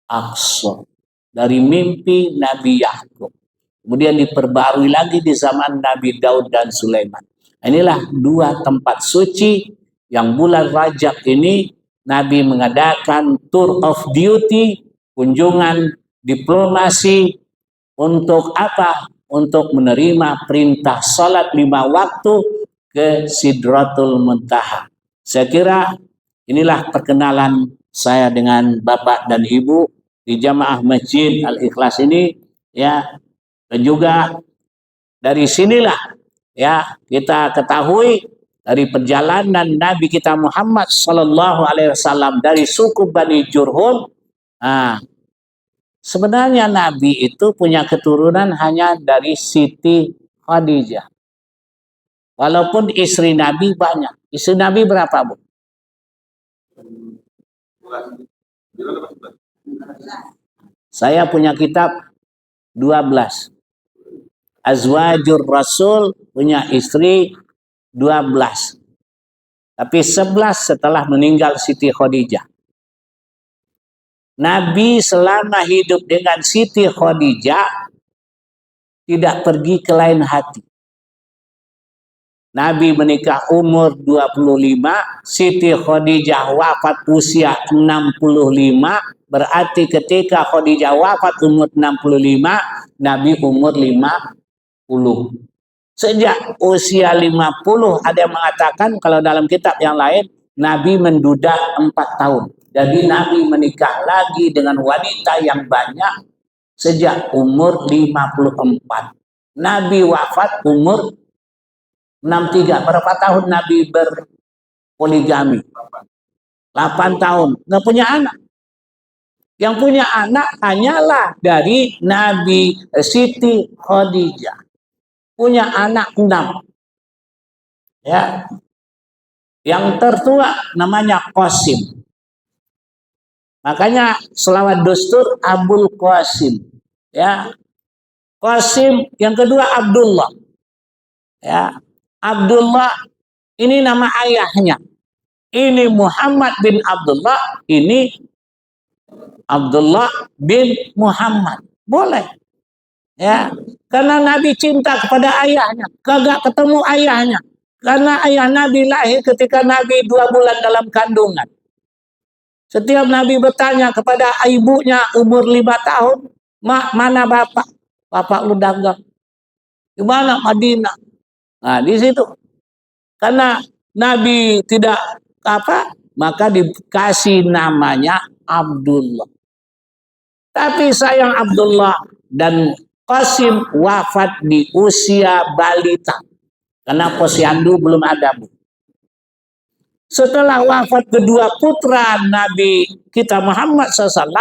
Aqsa. Dari mimpi Nabi Yakub. Kemudian diperbarui lagi di zaman Nabi Daud dan Sulaiman. Inilah dua tempat suci yang bulan Rajab ini Nabi mengadakan tour of duty, kunjungan diplomasi untuk apa? Untuk menerima perintah salat 5 waktu ke Sidratul Muntaha. Saya kira inilah perkenalan saya dengan Bapak dan Ibu di Jamaah Masjid Al-Ikhlas ini, ya. Dan juga dari sinilah ya kita ketahui dari perjalanan Nabi kita Muhammad Sallallahu Alaihi Wasallam dari suku Bani Jurhum. Nah, sebenarnya Nabi itu punya keturunan hanya dari Siti Khadijah. Walaupun istri Nabi banyak. Istri Nabi berapa, Bu? Saya punya kitab 12. Azwajur Rasul punya istri 12. Tapi 11 setelah meninggal Siti Khadijah. Nabi selama hidup dengan Siti Khadijah tidak pergi ke lain hati. Nabi menikah umur 25, Siti Khadijah wafat usia 65, berarti ketika Khadijah wafat umur 65, Nabi umur 50. Sejak usia 50, ada yang mengatakan kalau dalam kitab yang lain, Nabi menduda 4 tahun. Jadi Nabi menikah lagi dengan wanita yang banyak sejak umur 54. Nabi wafat umur 63. Berapa tahun Nabi berpoligami? 8 tahun. Nggak punya anak. Yang punya anak hanyalah dari Nabi Siti Khadijah. Punya anak 6. Ya. Yang tertua namanya Qasim. Makanya selawat dustur Abul Qasim. Ya. Qasim yang kedua Abdullah. Ya. Abdullah ini nama ayahnya. Ini Muhammad bin Abdullah, ini Abdullah bin Muhammad. Boleh. Ya. Karena Nabi cinta kepada ayahnya, kagak ketemu ayahnya. Karena ayah Nabi lahir ketika Nabi 2 bulan dalam kandungan. Setiap Nabi bertanya kepada ibunya umur 5 tahun, "Mak, mana bapak?" "Bapak lu dagang." "Di mana?" "Madinah." Nah, di situ. Karena Nabi tidak maka dikasih namanya Abdullah. Tapi sayang Abdullah dan Qasim wafat di usia balita. Karena posyandu belum ada, Bu. Setelah wafat kedua putra Nabi kita Muhammad SAW,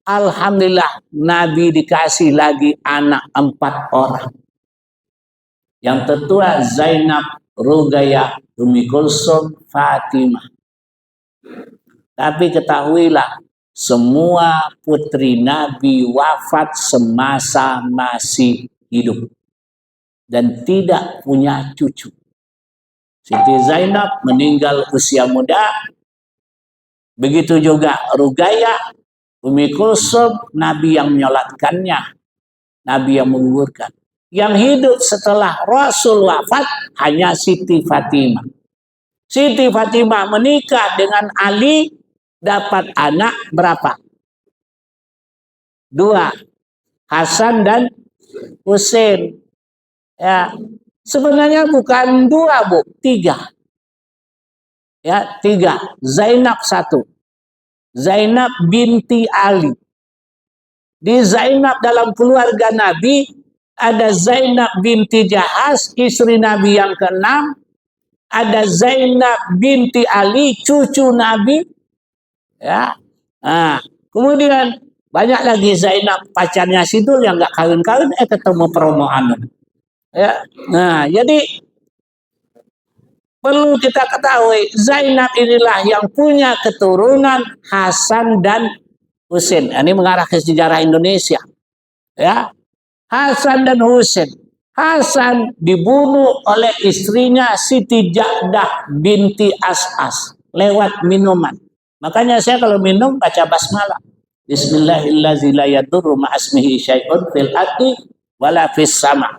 alhamdulillah Nabi dikasih lagi anak 4 orang. Yang tertua Zainab, Ruqayyah, Ummi Kulsum, Fatimah. Tapi ketahuilah, semua putri Nabi wafat semasa masih hidup dan tidak punya cucu. Siti Zainab meninggal usia muda. Begitu juga Ruqayyah, Ummi Kulsum, Nabi yang menyolatkannya, Nabi yang menguburkan. Yang hidup setelah Rasul wafat hanya Siti Fatimah. Siti Fatimah menikah dengan Ali, dapat anak berapa? 2, Hasan dan Husain. Ya, sebenarnya bukan 2, Bu, 3. Ya, 3. Zainab 1. Zainab binti Ali. Di Zainab dalam keluarga Nabi ada Zainab binti Jahas, istri Nabi yang ke-6. Ada Zainab binti Ali, cucu Nabi. Ya. Nah, kemudian banyak lagi Zainab pacarnya Sidul yang nggak kawin-kawin, ketemu promo anu. Ya. Nah, jadi perlu kita ketahui Zainab inilah yang punya keturunan Hasan dan Husain. Ini mengarah ke sejarah Indonesia. Ya. Hasan dan Husain. Hasan dibunuh oleh istrinya Siti Ja'dah binti As'as lewat minuman. Makanya saya kalau minum baca basmalah. Bismillahirrahmanirrahim ma'asmihi syai'un fil ardi wala fis sama.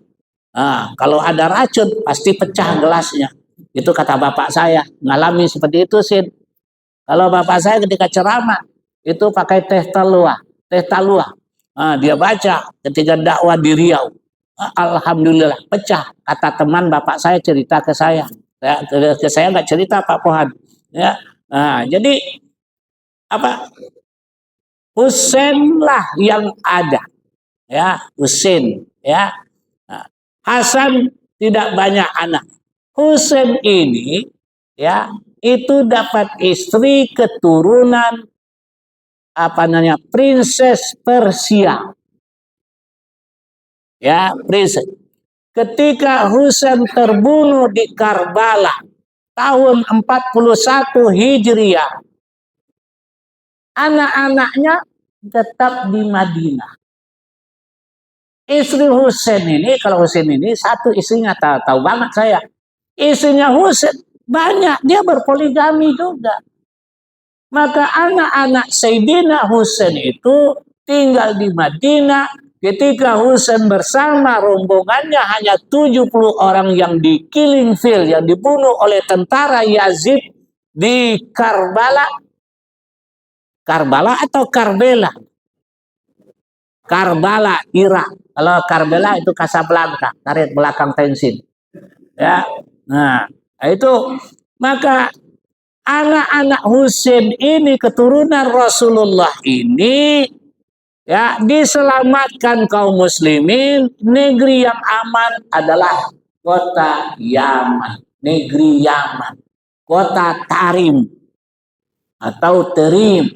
Nah, kalau ada racun pasti pecah gelasnya. Itu kata bapak saya, ngalami seperti itu sih. Kalau bapak saya ketika ceramah itu pakai teh talua. Nah, dia baca ketika dakwah di Riau. Alhamdulillah pecah. Kata teman bapak saya cerita ke saya. Ke saya nggak cerita Pak Pohan. Ya. Nah, jadi apa? Husain lah yang ada. Ya, Husain. Ya. Nah, Hasan tidak banyak anak. Husain ini ya itu dapat istri keturunan Princess Persia. Ya, princess. Ketika Husain terbunuh di Karbala tahun 41 Hijriah, anak-anaknya tetap di Madinah. Istri Husain ini, kalau Husain ini satu istrinya, tahu banget saya. Istrinya Husain banyak, dia berpoligami juga. Maka anak-anak Sayyidina Husain itu tinggal di Madinah. Ketika Husain bersama rombongannya hanya 70 orang yang di killing field, yang dibunuh oleh tentara Yazid di Karbala. Karbala atau Karbela? Karbala, Irak. Kalau Karbala itu Casablanca, tarik belakang Tensin. Ya. Nah, itu maka anak-anak Husain ini keturunan Rasulullah ini ya diselamatkan kaum muslimin. Negeri yang aman adalah kota Yaman, negeri Yaman, kota Tarim atau Terim.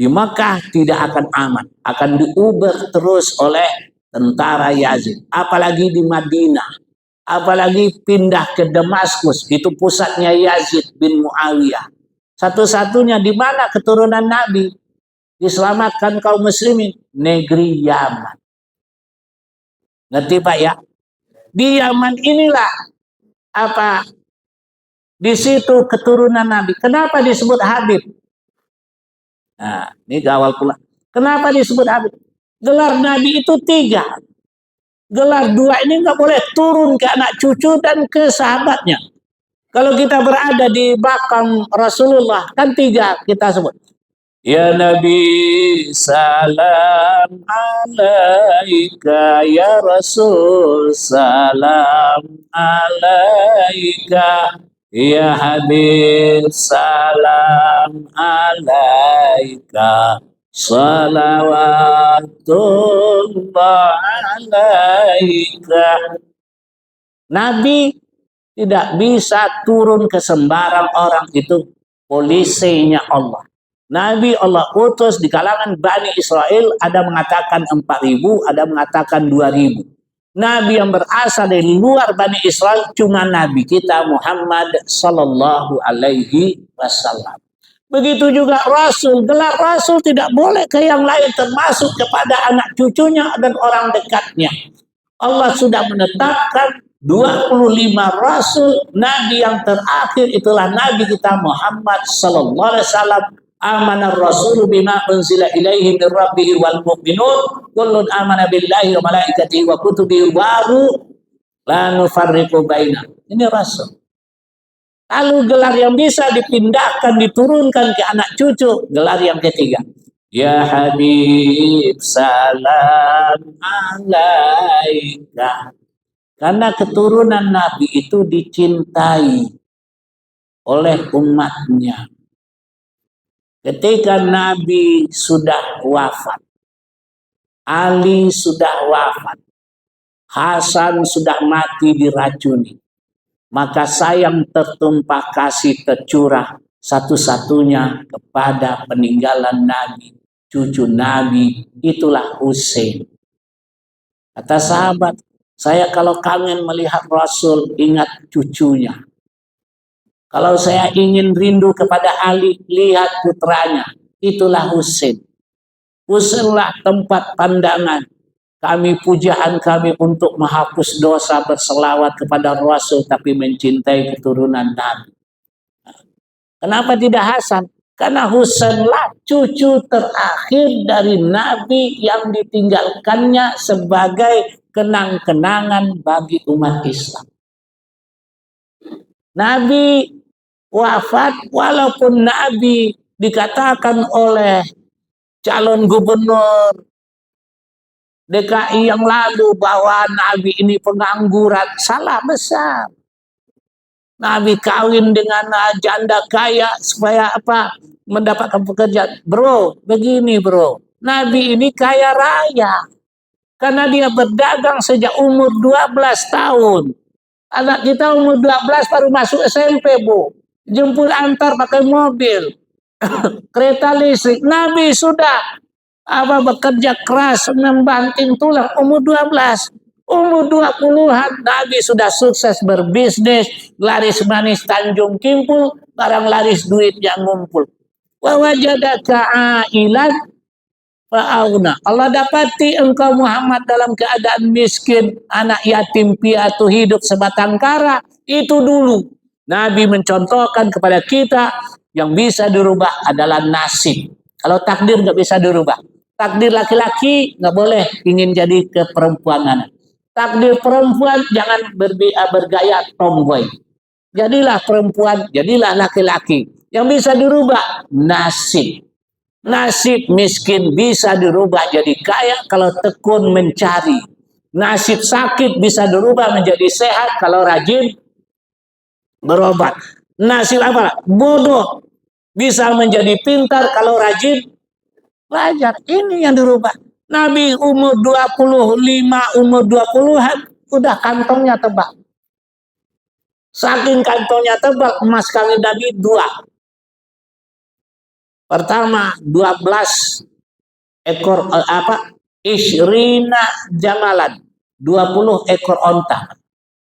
di Makkah tidak akan aman, akan diuber terus oleh tentara Yazid. Apalagi di Madinah, apalagi pindah ke Damaskus, itu pusatnya Yazid bin Muawiyah. Satu-satunya di mana keturunan Nabi diselamatkan kaum muslimin, negeri Yaman. Ngerti Pak ya? Di Yaman inilah apa? Di situ keturunan Nabi. Kenapa disebut Habib? Nah, ini awal pula. Kenapa disebut Habib? Gelar Nabi itu 3. Gelar 2 ini nggak boleh turun ke anak cucu dan ke sahabatnya. Kalau kita berada di belakang Rasulullah, kan 3 kita sebut. Ya Nabi salam alaika, ya Rasul salam alaika, ya Habib salam alaika, salawatullah alaika. Nabi tidak bisa turun ke sembarang orang, itu polisinya Allah. Nabi Allah utus di kalangan Bani Israel, ada mengatakan 4.000, ada mengatakan 2.000. Nabi yang berasal dari luar Bani Israel cuma Nabi kita Muhammad sallallahu alaihi wasallam. Begitu juga Rasul, gelar Rasul tidak boleh ke yang lain, termasuk kepada anak cucunya dan orang dekatnya. Allah sudah menetapkan 25 Rasul. Nabi yang terakhir itulah Nabi kita Muhammad sallallahu alaihi wasallam. Amanar rasulu bima unzila ilaihi min rabbihi wal mu'minun kullun amana billahi wa malaikatihi wa kutubihi baru la nufarriqu baina. Ini Rasul. Lalu gelar yang bisa dipindahkan, diturunkan ke anak cucu, gelar yang ketiga. Ya Habib salam alaika. Karena keturunan Nabi itu dicintai oleh umatnya. Ketika Nabi sudah wafat, Ali sudah wafat, Hasan sudah mati diracuni, maka sayang tertumpah kasih tercurah satu-satunya kepada peninggalan Nabi, cucu Nabi, itulah Husain. Kata sahabat, saya kalau kangen melihat Rasul, ingat cucunya. Kalau saya ingin rindu kepada Ali, lihat putranya. Itulah Husain. Husainlah tempat pandangan kami, pujaan kami untuk menghapus dosa, berselawat kepada Rasul, tapi mencintai keturunan Nabi. Kenapa tidak Hasan? Karena Husainlah cucu terakhir dari Nabi yang ditinggalkannya sebagai kenang-kenangan bagi umat Islam. Nabi wafat, walaupun Nabi dikatakan oleh calon gubernur DKI yang lalu bahwa Nabi ini pengangguran, salah besar. Nabi kawin dengan janda kaya supaya apa? Mendapatkan pekerjaan. Bro, begini bro, Nabi ini kaya raya karena dia berdagang sejak umur 12 tahun. Anak kita umur 12 baru masuk SMP, Bu. Jemput antar pakai mobil. Kereta listrik. Nabi sudah bekerja keras, membanting tulang umur 12. Umur 20-an Nabi sudah sukses berbisnis, laris manis Tanjung Kimpul, barang laris duit yang ngumpul. Wa wajadaka ailan fa'auna. Allah dapati engkau Muhammad dalam keadaan miskin, anak yatim piatu, hidup sebatang kara. Itu dulu Nabi mencontohkan kepada kita, yang bisa dirubah adalah nasib. Kalau takdir nggak bisa dirubah. Takdir laki-laki nggak boleh ingin jadi keperempuanan. Takdir perempuan jangan bergaya tomboy. Jadilah perempuan, jadilah laki-laki. Yang bisa dirubah nasib. Nasib miskin bisa dirubah jadi kaya kalau tekun mencari. Nasib sakit bisa dirubah menjadi sehat kalau rajin berobat. Nasib apa? Bodoh bisa menjadi pintar kalau rajin belajar. Ini yang dirubah. Nabi umur 25, umur 20-an udah kantongnya tebal. Saking kantongnya tebal, emas kawin Nabi 2. Pertama, 12 ekor Ishrina jamalan, 20 ekor onta.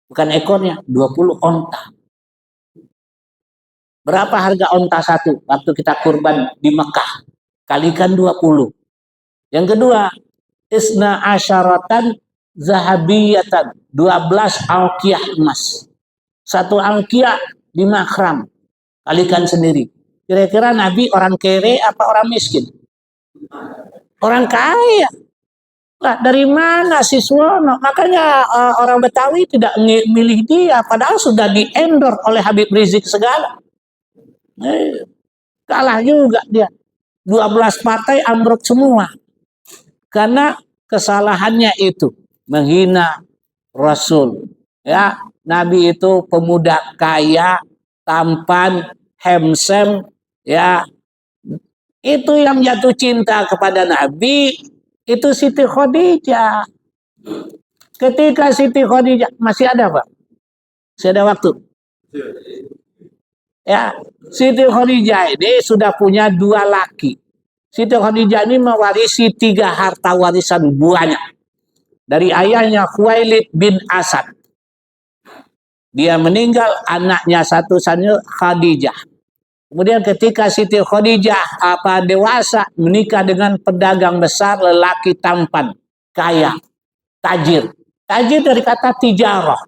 Bukan ekornya, 20 onta. Berapa harga onta satu waktu kita kurban di Mekah? Kalikan 20. Yang kedua, isna asyaratan zahabiyatan, 12 alqiyah emas. Satu alqiyah 5 gram. Kalikan sendiri. Kira-kira Nabi orang kere apa orang miskin? Orang kaya. Lah, dari mana Siswono? Makanya orang Betawi tidak milih dia, padahal sudah di-endorse oleh Habib Rizik segala. Kalah juga dia. 12 partai ambruk semua. Karena kesalahannya itu menghina Rasul. Ya, Nabi itu pemuda kaya, tampan, handsome, ya. Itu yang jatuh cinta kepada Nabi itu Siti Khadijah. Ketika Siti Khadijah masih ada, Pak? Masih ada waktu? Ya, Siti Khadijah ini sudah punya 2 laki. Siti Khadijah ini mewarisi 3 harta warisan banyak dari ayahnya Khuwailid bin Asad. Dia meninggal, anaknya satu-satunya Khadijah. Kemudian ketika Siti Khadijah dewasa, menikah dengan pedagang besar, lelaki tampan, kaya, tajir. Tajir dari kata tijarah,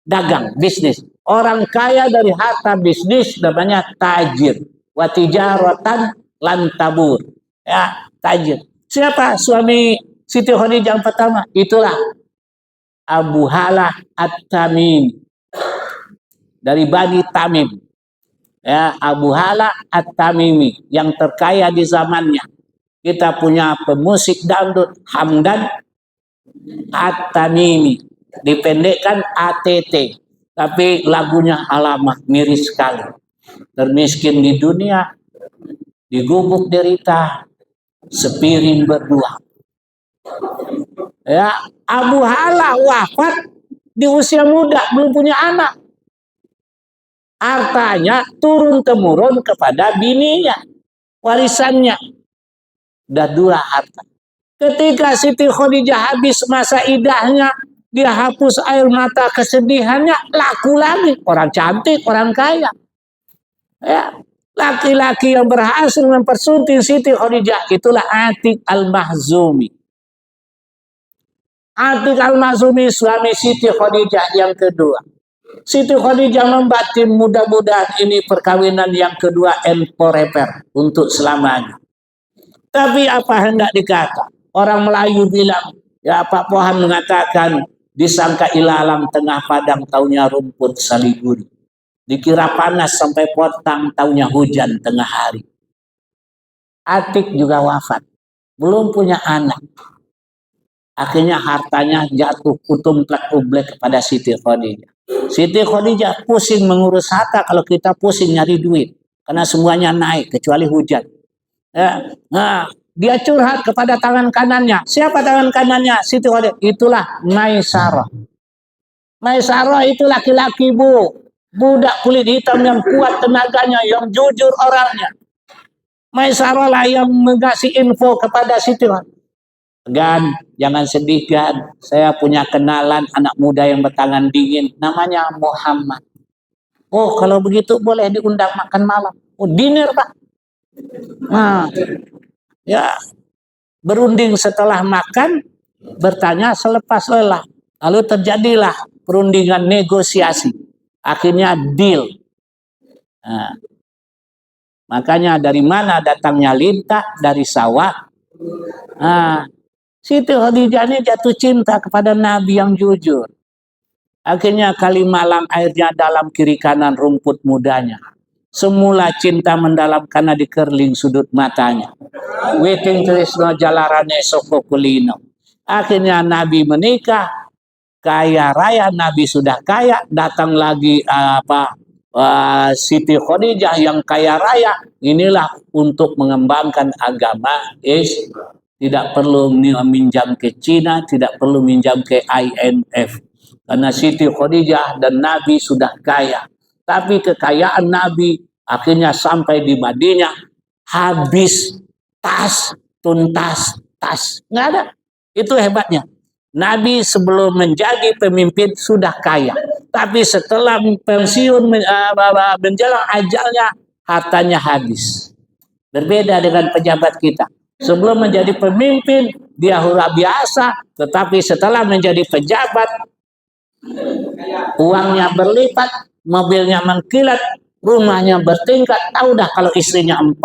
dagang, bisnis. Orang kaya dari harta bisnis namanya tajir. Wa tijaratan lan tabur. Ya, tajir. Siapa suami Siti Khadijah yang pertama? Itulah Abu Halah At-Tamimi. Dari Bani Tamim. Ya, Abu Halah At-Tamimi yang terkaya di zamannya. Kita punya pemusik dangdut Hamdan At-Tamimi, dipendekkan ATT, tapi lagunya alamak miris sekali. Termiskin di dunia, digubuk derita, sepiring berdua. Ya, Abu Halah wafat di usia muda, belum punya anak. Hartanya turun-temurun kepada bininya, warisannya. Udah 2 harta. Ketika Siti Khadijah habis masa idahnya, dia hapus air mata kesedihannya, laku lagi. Orang cantik, orang kaya. Ya, laki-laki yang berhasil mempersunting Siti Khadijah itulah Atiq Al-Mahzumi. Atiq Al-Mahzumi suami Siti Khadijah yang kedua. Siti Khadijah membatin mudah-mudahan ini perkawinan yang kedua and forever, untuk selamanya. Tapi apa hendak dikata? Orang Melayu bilang, ya Pak Pohan mengatakan, disangka ilalang tengah padang taunya rumput saliguri. Dikira panas sampai potang taunya hujan tengah hari. Atiq juga wafat, belum punya anak. Akhirnya hartanya jatuh kutumplek-ublek kepada Siti Khadijah. Siti Khadijah pusing mengurus harta kalau kita pusing nyari duit. Karena semuanya naik kecuali hujan. Ya, nah, dia curhat kepada tangan kanannya. Siapa tangan kanannya? Siti Khadijah. Itulah Maisarah. Maisarah itu laki-laki, Bu. Budak kulit hitam yang kuat tenaganya, yang jujur orangnya. Maisarah lah yang mengasih info kepada Siti Khadijah. Gan, jangan sedih Gan. Saya punya kenalan anak muda yang bertangan dingin. Namanya Muhammad. Oh, kalau begitu boleh diundang makan malam. Oh, dinner Pak. Nah, ya, berunding setelah makan, bertanya selepas lelah. Lalu terjadilah perundingan negosiasi. Akhirnya deal. Nah, makanya dari mana datangnya lintah? Dari sawah. Nah, Siti Khadijah ini jatuh cinta kepada Nabi yang jujur. Akhirnya kali malam airnya dalam kiri kanan rumput mudanya. Semula cinta mendalam karena dikerling sudut matanya. Witing trisno jalarane soko kulino. Akhirnya Nabi menikah, kaya raya, Nabi sudah kaya, datang lagi Siti Khadijah yang kaya raya. Inilah untuk mengembangkan agama Islam. Tidak perlu meminjam ke Cina, tidak perlu minjam ke IMF. Karena Siti Khadijah dan Nabi sudah kaya. Tapi kekayaan Nabi akhirnya sampai di Madinah. habis tas, tuntas, tas. Nggak ada. Itu hebatnya. Nabi sebelum menjadi pemimpin sudah kaya. Tapi setelah pensiun menjelang ajalnya, hartanya habis. Berbeda dengan pejabat kita. Sebelum menjadi pemimpin, dia hura biasa. Tetapi setelah menjadi pejabat, uangnya berlipat, mobilnya mengkilat, rumahnya bertingkat. Tahu dah kalau istrinya 4.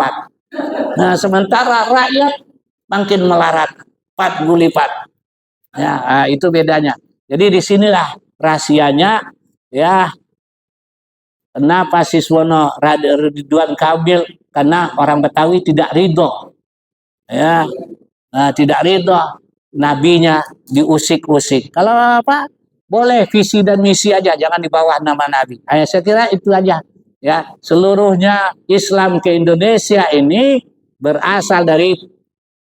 Nah, sementara rakyat makin melarat, 4 gulipat. Ya, itu bedanya. Jadi disinilah rahasianya, ya. Kenapa Siswono Ridwan Kamil? Karena orang Betawi tidak ridho, ya, tidak ridho nabinya diusik-usik. Kalau apa? Boleh visi dan misi aja, jangan di bawah nama Nabi. Saya kira itu aja. Ya, seluruhnya Islam ke Indonesia ini berasal dari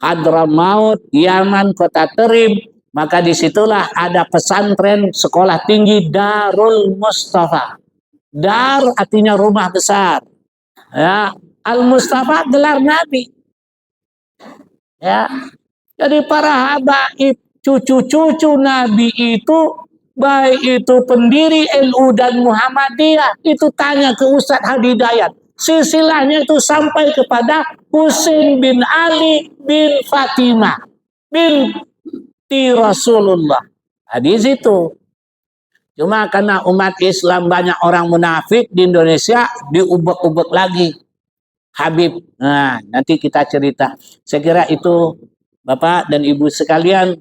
Hadramaut, Yaman, kota Terib. Maka disitulah ada pesantren sekolah tinggi Darul Mustafa. Dar artinya rumah besar. Ya, Al Mustafa gelar Nabi. Ya, jadi para habaib, cucu-cucu Nabi itu, baik itu pendiri NU dan Muhammadiyah, itu tanya ke Ustadz Hadidayat. Silsilahnya itu sampai kepada Husain bin Ali bin Fatimah binti Rasulullah. Nah, di situ. Cuma karena umat Islam banyak orang munafik di Indonesia, diubek-ubek lagi Habib. Nah, nanti kita cerita. Saya kira itu Bapak dan Ibu sekalian,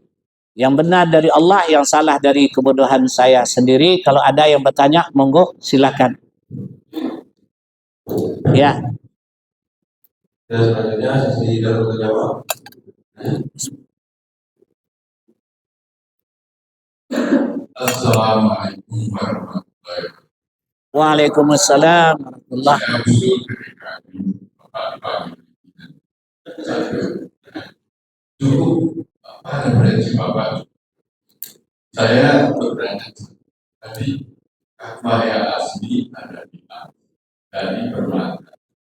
yang benar dari Allah, yang salah dari kebodohan saya sendiri. Kalau ada yang bertanya, monggo silakan. Ya. Dan selanjutnya sesi tanya jawab. Assalamualaikum warahmatullahi wabarakatuh. Waalaikumsalam warahmatullahi wabarakatuh. Cukup apa referensi Bapak? Saya berangkat tadi Ka'bah yang asli ada di dari permata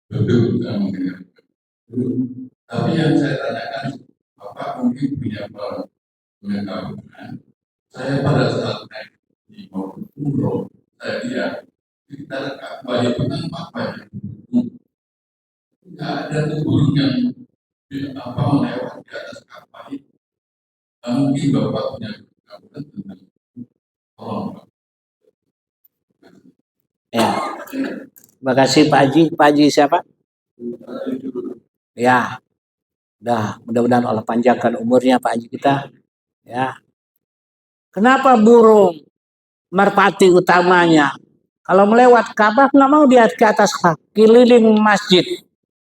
duduk dan mendengar. Tapi yang saya tanyakan, Bapak mungkin punya pengetahuan. Saya pada saat naik di mobil umroh, saya lihat sekitar Ka'bah itu kan apa ya? Tidak ada burung yang melewat di atas Ka'bah itu. Mungkin Bapak punya pengetahuan tentang tolong Pak. Ya. Terima kasih Pak Haji. Pak Haji siapa? Ya. Dah, mudah-mudahan Allah panjangkan umurnya Pak Haji kita. Ya. Kenapa burung merpati utamanya kalau melewat Ka'bah nggak mau dia ke atas keliling masjid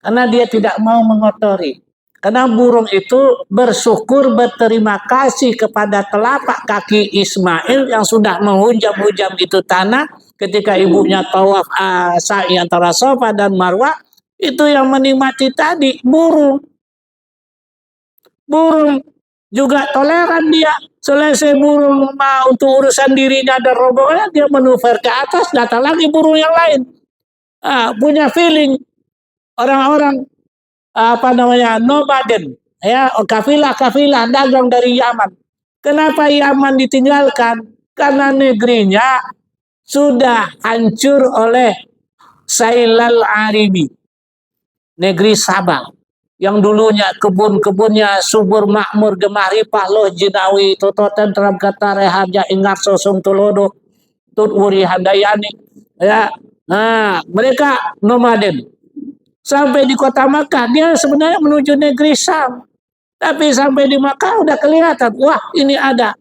karena dia tidak mau mengotori. Karena burung itu bersyukur, berterima kasih kepada telapak kaki Ismail yang sudah menghujam-hujam itu tanah ketika ibunya tawaf sa'i antara Safa dan Marwah. Itu yang menikmati tadi burung. Burung juga toleran dia. Selesai burung untuk urusan dirinya dan rombongannya, dia manuver ke atas, datang lagi burung yang lain. Punya feeling orang-orang nomaden, ya, kafilah dagang dari Yaman. Kenapa Yaman ditinggalkan? Karena negerinya sudah hancur oleh Sailal Aribi, negeri Sabah, yang dulunya kebun-kebunnya subur makmur gemah ripah loh jinawi tototen teram kata reharja ingat sosum tulodo tut wuri handayani, ya. Nah, mereka nomaden. Sampai di kota Makkah, dia sebenarnya menuju negeri Sam. Tapi sampai di Makkah udah kelihatan, wah ini ada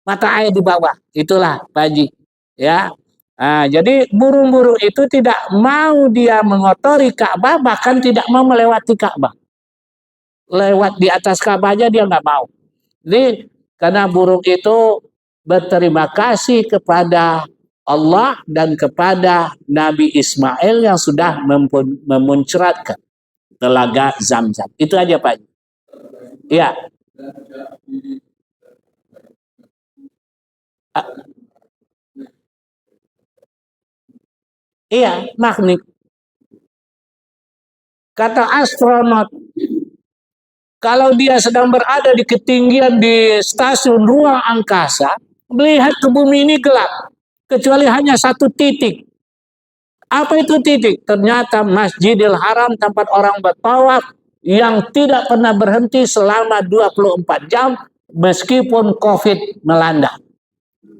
mata air di bawah. Itulah Pak Haji. Ya. Nah, jadi burung-burung itu tidak mau dia mengotori Ka'bah, bahkan tidak mau melewati Ka'bah. Lewat di atas Ka'bah aja dia nggak mau. Jadi karena burung itu berterima kasih kepada Allah dan kepada Nabi Ismail yang sudah memuncratkan telaga Zam-Zam. Itu aja Pak. Iya. Iya, magnet. Kata astronot, kalau dia sedang berada di ketinggian di stasiun ruang angkasa, melihat ke bumi ini gelap, kecuali hanya satu titik. Apa itu titik? Ternyata Masjidil Haram, tempat orang bertawaf yang tidak pernah berhenti selama 24 jam meskipun COVID melanda.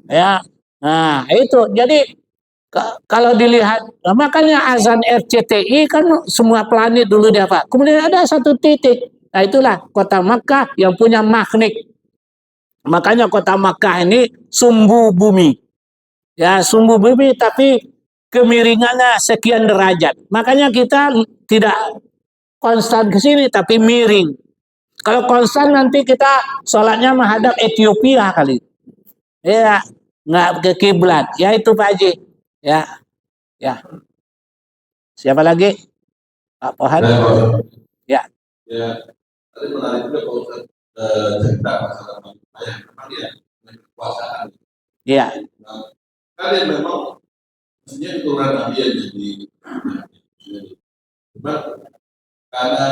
Ya. Nah, itu. Jadi kalau dilihat, makanya azan RCTI kan semua planet dulu dia Pak. Kemudian ada satu titik. Nah, itulah kota Makkah yang punya magnet. Makanya kota Makkah ini sumbu bumi. Ya, sumbu bumi tapi kemiringannya sekian derajat. Makanya kita tidak konstan ke sini tapi miring. Kalau konstan nanti kita sholatnya menghadap Ethiopia kali. Ya, nggak ke kiblat. Ya itu Pak Haji. Ya, ya. Siapa lagi? Pak Pohan? Ya. Ya, tadi menarik juga kalau cerita masalah ayah kematian kekuasaan. Iya. Nah, kalian memang maksudnya keturunan Nabi yang jadi cuma karena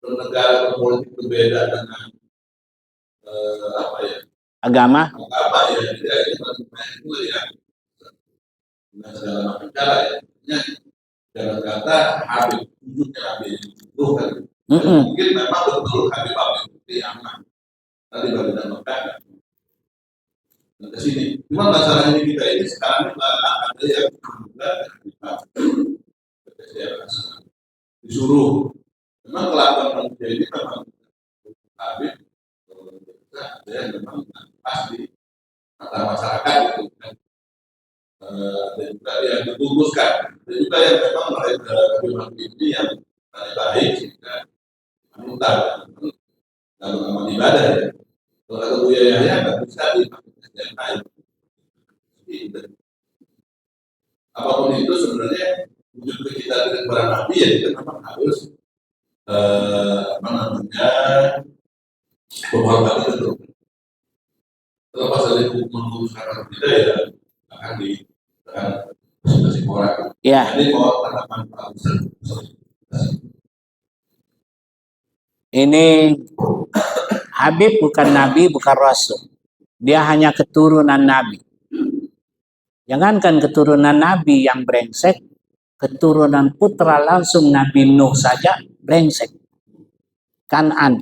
bernegara berpolitik berbeda dengan apa ya Agama ya jadi akhirnya itu ya dengan segala macam cara ya jangan kata Habib wujudnya Habib itu kan mungkin memang betul Habib itu yang tadi bagi Mekah dan ke sini cuma masalahnya kita ini sekarang ada yang juga disuruh memang kelakuan manusia ini memang Habib ada yang memang pasti mata masyarakat itu kan dan juga yang ditunggukan dan juga yang memang mereka Habib ini yang baik sehingga menuntar dalam amal ibadah ya kalau ada Buya Yahya nggak bisa yang lain apapun itu sebenarnya wujud kita itu kepada Nabi ya kita memang harus apa namanya menghormati itu terlepas dari hukum sekarang tidak ya akan dikasih orang. Ya. Jadi mau tanaman ini Habib bukan Nabi, bukan Rasul. Dia hanya keturunan Nabi. Jangankan keturunan Nabi yang brengsek, keturunan putra langsung Nabi Nuh saja brengsek. Kanan.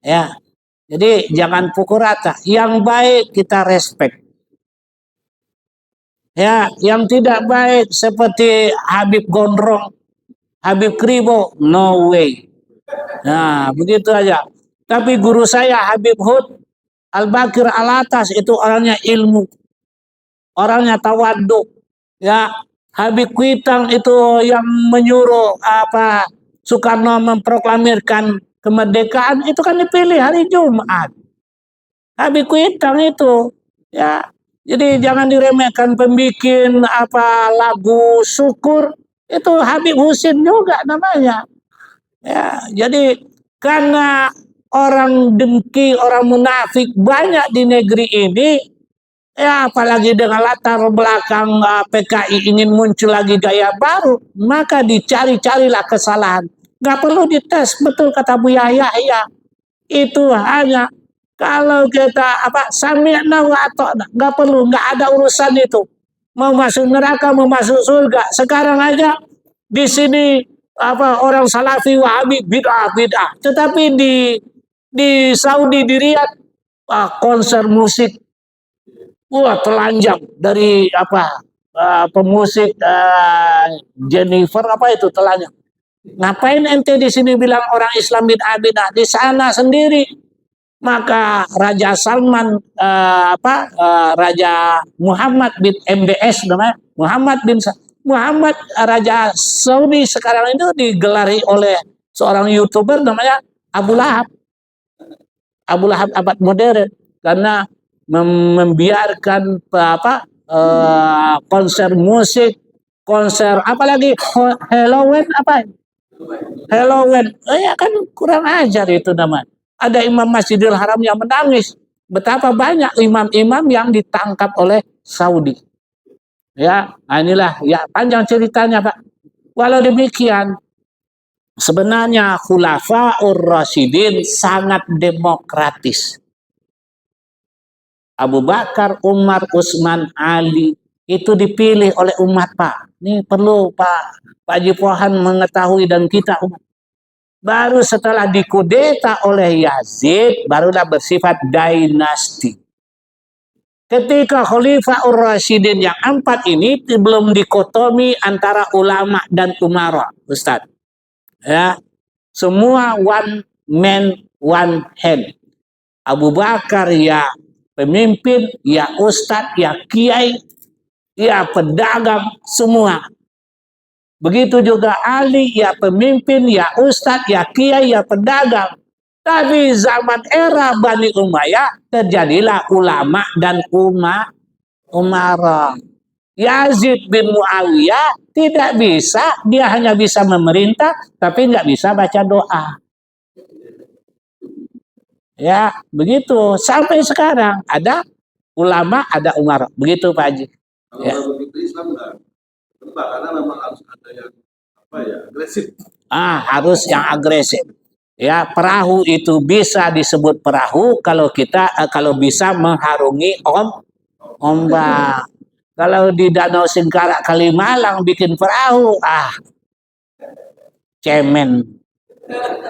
Ya. Jadi jangan pukul rata. Yang baik kita respect. Ya, yang tidak baik seperti Habib Gondrong, Habib Kribo, no way. Nah, begitu aja. Tapi guru saya Habib Hud Al-Bakir Al-Atas itu orangnya ilmu. Orangnya tawaduk. Ya, Habib Kuitang itu yang menyuruh Soekarno memproklamirkan kemerdekaan itu kan dipilih hari Jumat. Habib Kuitang itu ya. Jadi jangan diremehkan pembikin lagu syukur itu Habib Husin juga namanya. Ya, jadi karena orang dengki, orang munafik banyak di negeri ini, ya apalagi dengan latar belakang PKI ingin muncul lagi gaya baru, maka dicari-carilah kesalahan. Nggak perlu dites, betul kata Bu Yahya. Itu hanya kalau kita sami'na wa ata'na, nggak perlu, nggak ada urusan itu. Mau masuk neraka, mau masuk surga. Sekarang aja di sini orang Salafi Wahabi bid'ah. Tetapi di Saudi di Riyadh konser musik telanjang dari pemusik Jennifer itu telanjang. Ngapain ente di sini bilang orang Islam bid'ah? Di sana sendiri. Maka Raja Salman Raja Muhammad bin MBS namanya Muhammad Raja Saudi sekarang itu digelari oleh seorang YouTuber namanya Abu Lahab abad modern karena membiarkan konser musik, konser apalagi Halloween ya kan kurang ajar itu namanya. Ada imam Masjidil Haram yang menangis. Betapa banyak imam-imam yang ditangkap oleh Saudi. Ya, inilah ya panjang ceritanya Pak. Walau demikian, Sebenarnya Khulafaur Rasyidin sangat demokratis. Abu Bakar, Umar, Utsman, Ali itu dipilih oleh umat, Pak. Ini perlu Pak Haji Pohan mengetahui dan kita umat. Baru setelah dikudeta oleh Yazid, barulah bersifat dinasti. Ketika Khalifah Rasyidin yang 4 ini belum dikotomi antara ulama dan umara, Ustaz. Ya, semua one man, one hand. Abu Bakar ya pemimpin, ya ustadz, ya kiai, ya pedagang, semua. Begitu juga Ali, ya pemimpin, ya ustadz, ya kiai, ya pedagang. Tapi zaman era Bani Umayyah terjadilah ulama dan umara. Yazid bin Muawiyah tidak bisa, dia hanya bisa memerintah, tapi nggak bisa baca doa. Ya, begitu. Sampai sekarang ada ulama, ada umara. Begitu Pak Haji. Kalau ya. Begitu Islam nggak tebak, karena memang harus ada yang agresif. Harus yang agresif. Ya, perahu itu bisa disebut perahu kalau kita kalau bisa mengharungi ombak. Kalau di Danau Singkarak Kalimalang bikin perahu, cemen.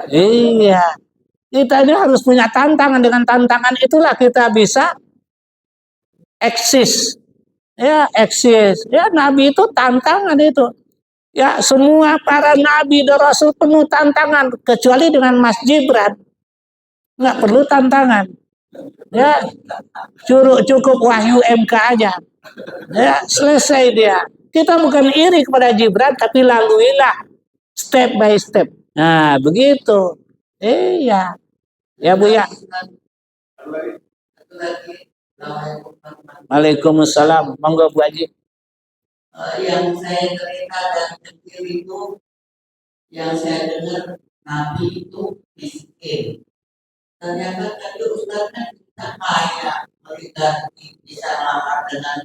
Iya. Kita ini harus punya tantangan. Dengan tantangan itulah kita bisa eksis. Ya, eksis. Ya, Nabi itu tantangan itu. Ya, semua para nabi dan rasul penuh tantangan, kecuali dengan Mas Gibran. Nggak perlu tantangan. Ya, cukup wahyu MK aja. Ya, selesai dia. Kita bukan iri kepada Gibran, tapi laluilah step by step. Nah, begitu. Iya. Ya, Bu ya. Waalaikumsalam. Monggo Bu Haji. Yang saya cerita dari kecil itu, yang saya dengar Nabi itu miskin. Ternyata tadi Ustaznya kita kaya, mereka bisa makan dengan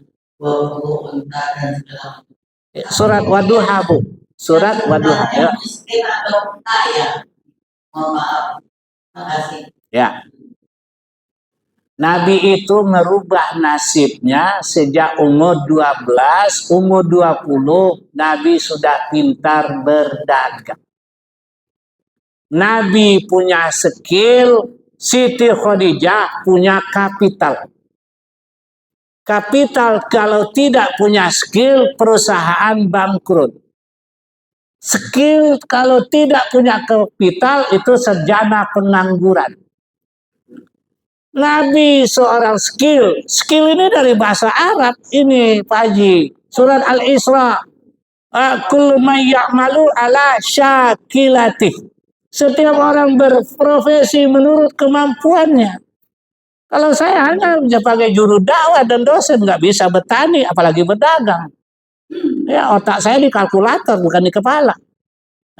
20 unta dan segala macam. Surat Wadduha, Bu. Surat Wadduha. Ya. Miskin atau kaya? Mohon maaf. Makasih. Ya. Nabi itu merubah nasibnya sejak umur 12, umur 20, Nabi sudah pintar berdagang. Nabi punya skill, Siti Khadijah punya kapital. Kapital kalau tidak punya skill, perusahaan bangkrut. Skill kalau tidak punya kapital itu sarjana pengangguran. Nabi seorang skill. Skill ini dari bahasa Arab. Ini Pak Haji. Surat Al-Isra. Kullu man ya'malu ala syakilati. Setiap orang berprofesi menurut kemampuannya. Kalau saya hanya sebagai juru dakwah dan dosen, nggak bisa bertani, apalagi berdagang. Ya, otak saya di kalkulator, bukan di kepala.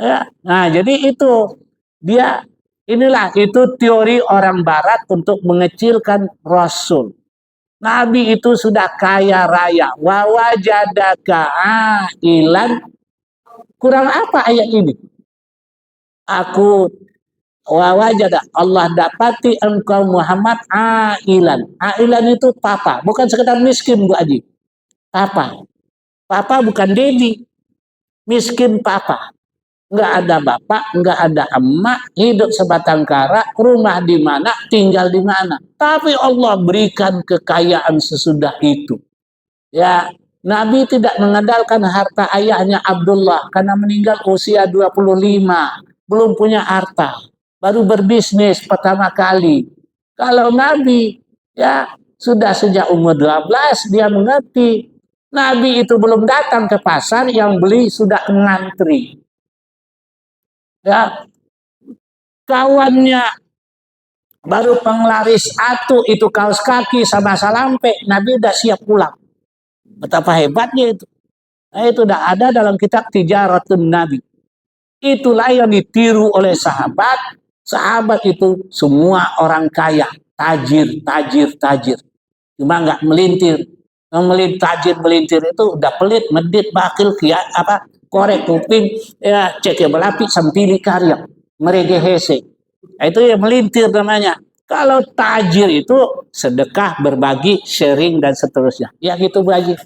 Ya, nah, jadi itu dia. Inilah itu teori orang barat untuk mengecilkan Rasul. Nabi itu sudah kaya raya. Wa wajadaka ailan. Kurang apa ayat ini? Aku wa wajada, Allah dapati engkau Muhammad ailan. Ailan itu papa, bukan sekedar miskin Bu Haji. Papa. Papa bukan dedi. Miskin papa. Nggak ada bapak, nggak ada emak, hidup sebatang kara, rumah di mana, tinggal di mana. Tapi Allah berikan kekayaan sesudah itu. Ya, Nabi tidak mengandalkan harta ayahnya Abdullah karena meninggal usia 25, belum punya harta, baru berbisnis pertama kali. Kalau Nabi ya sudah sejak umur 12 dia mengerti. Nabi itu belum datang ke pasar, yang beli sudah ngantri. Ya, kawannya baru penglaris atu itu kaos kaki sama salampe, Nabi udah siap pulang. Betapa hebatnya itu. Nah, itu udah ada dalam kitab Tijaratun Nabi. Itulah yang ditiru oleh sahabat. Sahabat itu semua orang kaya, tajir. Cuma nggak melintir. Tajir melintir itu udah pelit, medit, bakil, korek kuping, ya cek ya belapi sampili karya, merege hese. Itu yang melintir namanya. Kalau tajir itu sedekah, berbagi, sharing dan seterusnya. Ya gitu bagi.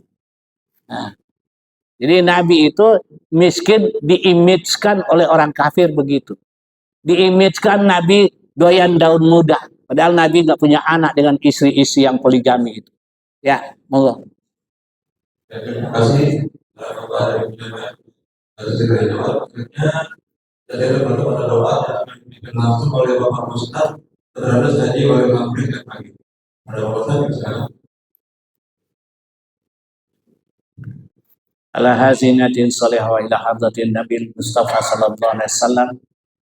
Nah, jadi Nabi itu miskin diimage-kan oleh orang kafir begitu. Diimage-kan Nabi doyan daun muda. Padahal Nabi nggak punya anak dengan istri-istri yang poligami itu. Ya, monggo. Terima kasih kepada Ibu Sekretariat Dewan. Akhirnya saya teman-teman ada doa yang akan diberikan langsung oleh Bapak Ustaz terhadap janji oleh Maghrib dan pagi. Ada Bapak Ustaz misalnya. Ala hazinatin salihah wa ila hadratin Nabi Mustafa sallallahu alaihi wasallam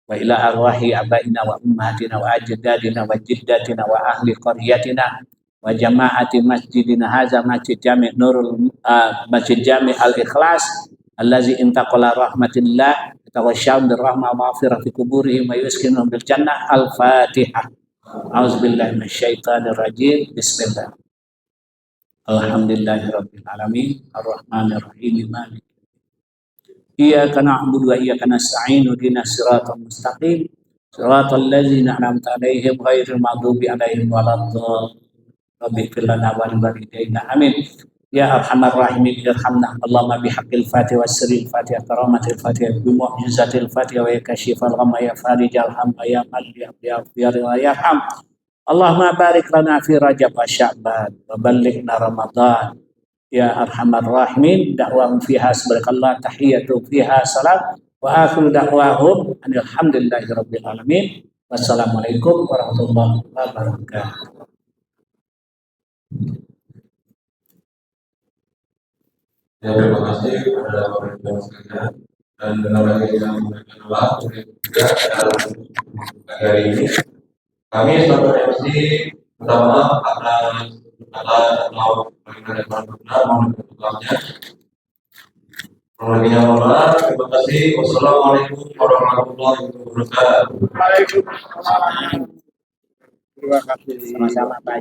wa ila arwahi abaina wa ummahatina wa ajdadina wa jiddatina wa ahli qaryatina wa jama'ati masjidina hadza masjid jami' nurul masjid jami' al-ikhlas allazi intaqala rahmatillah tawasyaum birrahmah wa maghfirati kuburihim wa yuskinum bil jannah al-fatihah. A'udzubillahi minasyaitonir rajim. Bismillah. Alhamdulillahirabbil alamin arrahmanir rahim maliki iyyaka na'budu wa iyyaka nasta'in ihdinas siratal mustaqim siratal ladzina an'amta 'alaihim ghairil maghdubi 'alaihim waladdallin rabbi ighfir lana wa li walidayna amin ya arhamar rahimin irhamna Allahumma bihaqqil fatihah was sirril fatihah karamatil fatihah bi mu'jizatil fatihah wa yakashifal ghamma ya farijal hamma ya malik ya yarham Allahumma barik lana fi Rajab wa Sya'ban wa ballighna Ramadan ya arhamar rahimin da'wahum fiha subhanakallah tahiyatu fiha salam wa akhiru da'wahum alhamdulillahi rabbil alamin wassalamualaikum warahmatullahi wabarakatuh. Ya, terima kasih kepada Bapak Ibu sekalian dan benar-benar yang memberikan doa juga dalam hari ini. Kami sebagai MC pertama atas kata atau bagaimana benar mohon berkenan. Terima kasih. Wassalamualaikum warahmatullahi wabarakatuh. Waalaikumsalam. Terima kasih. Sama-sama Pak.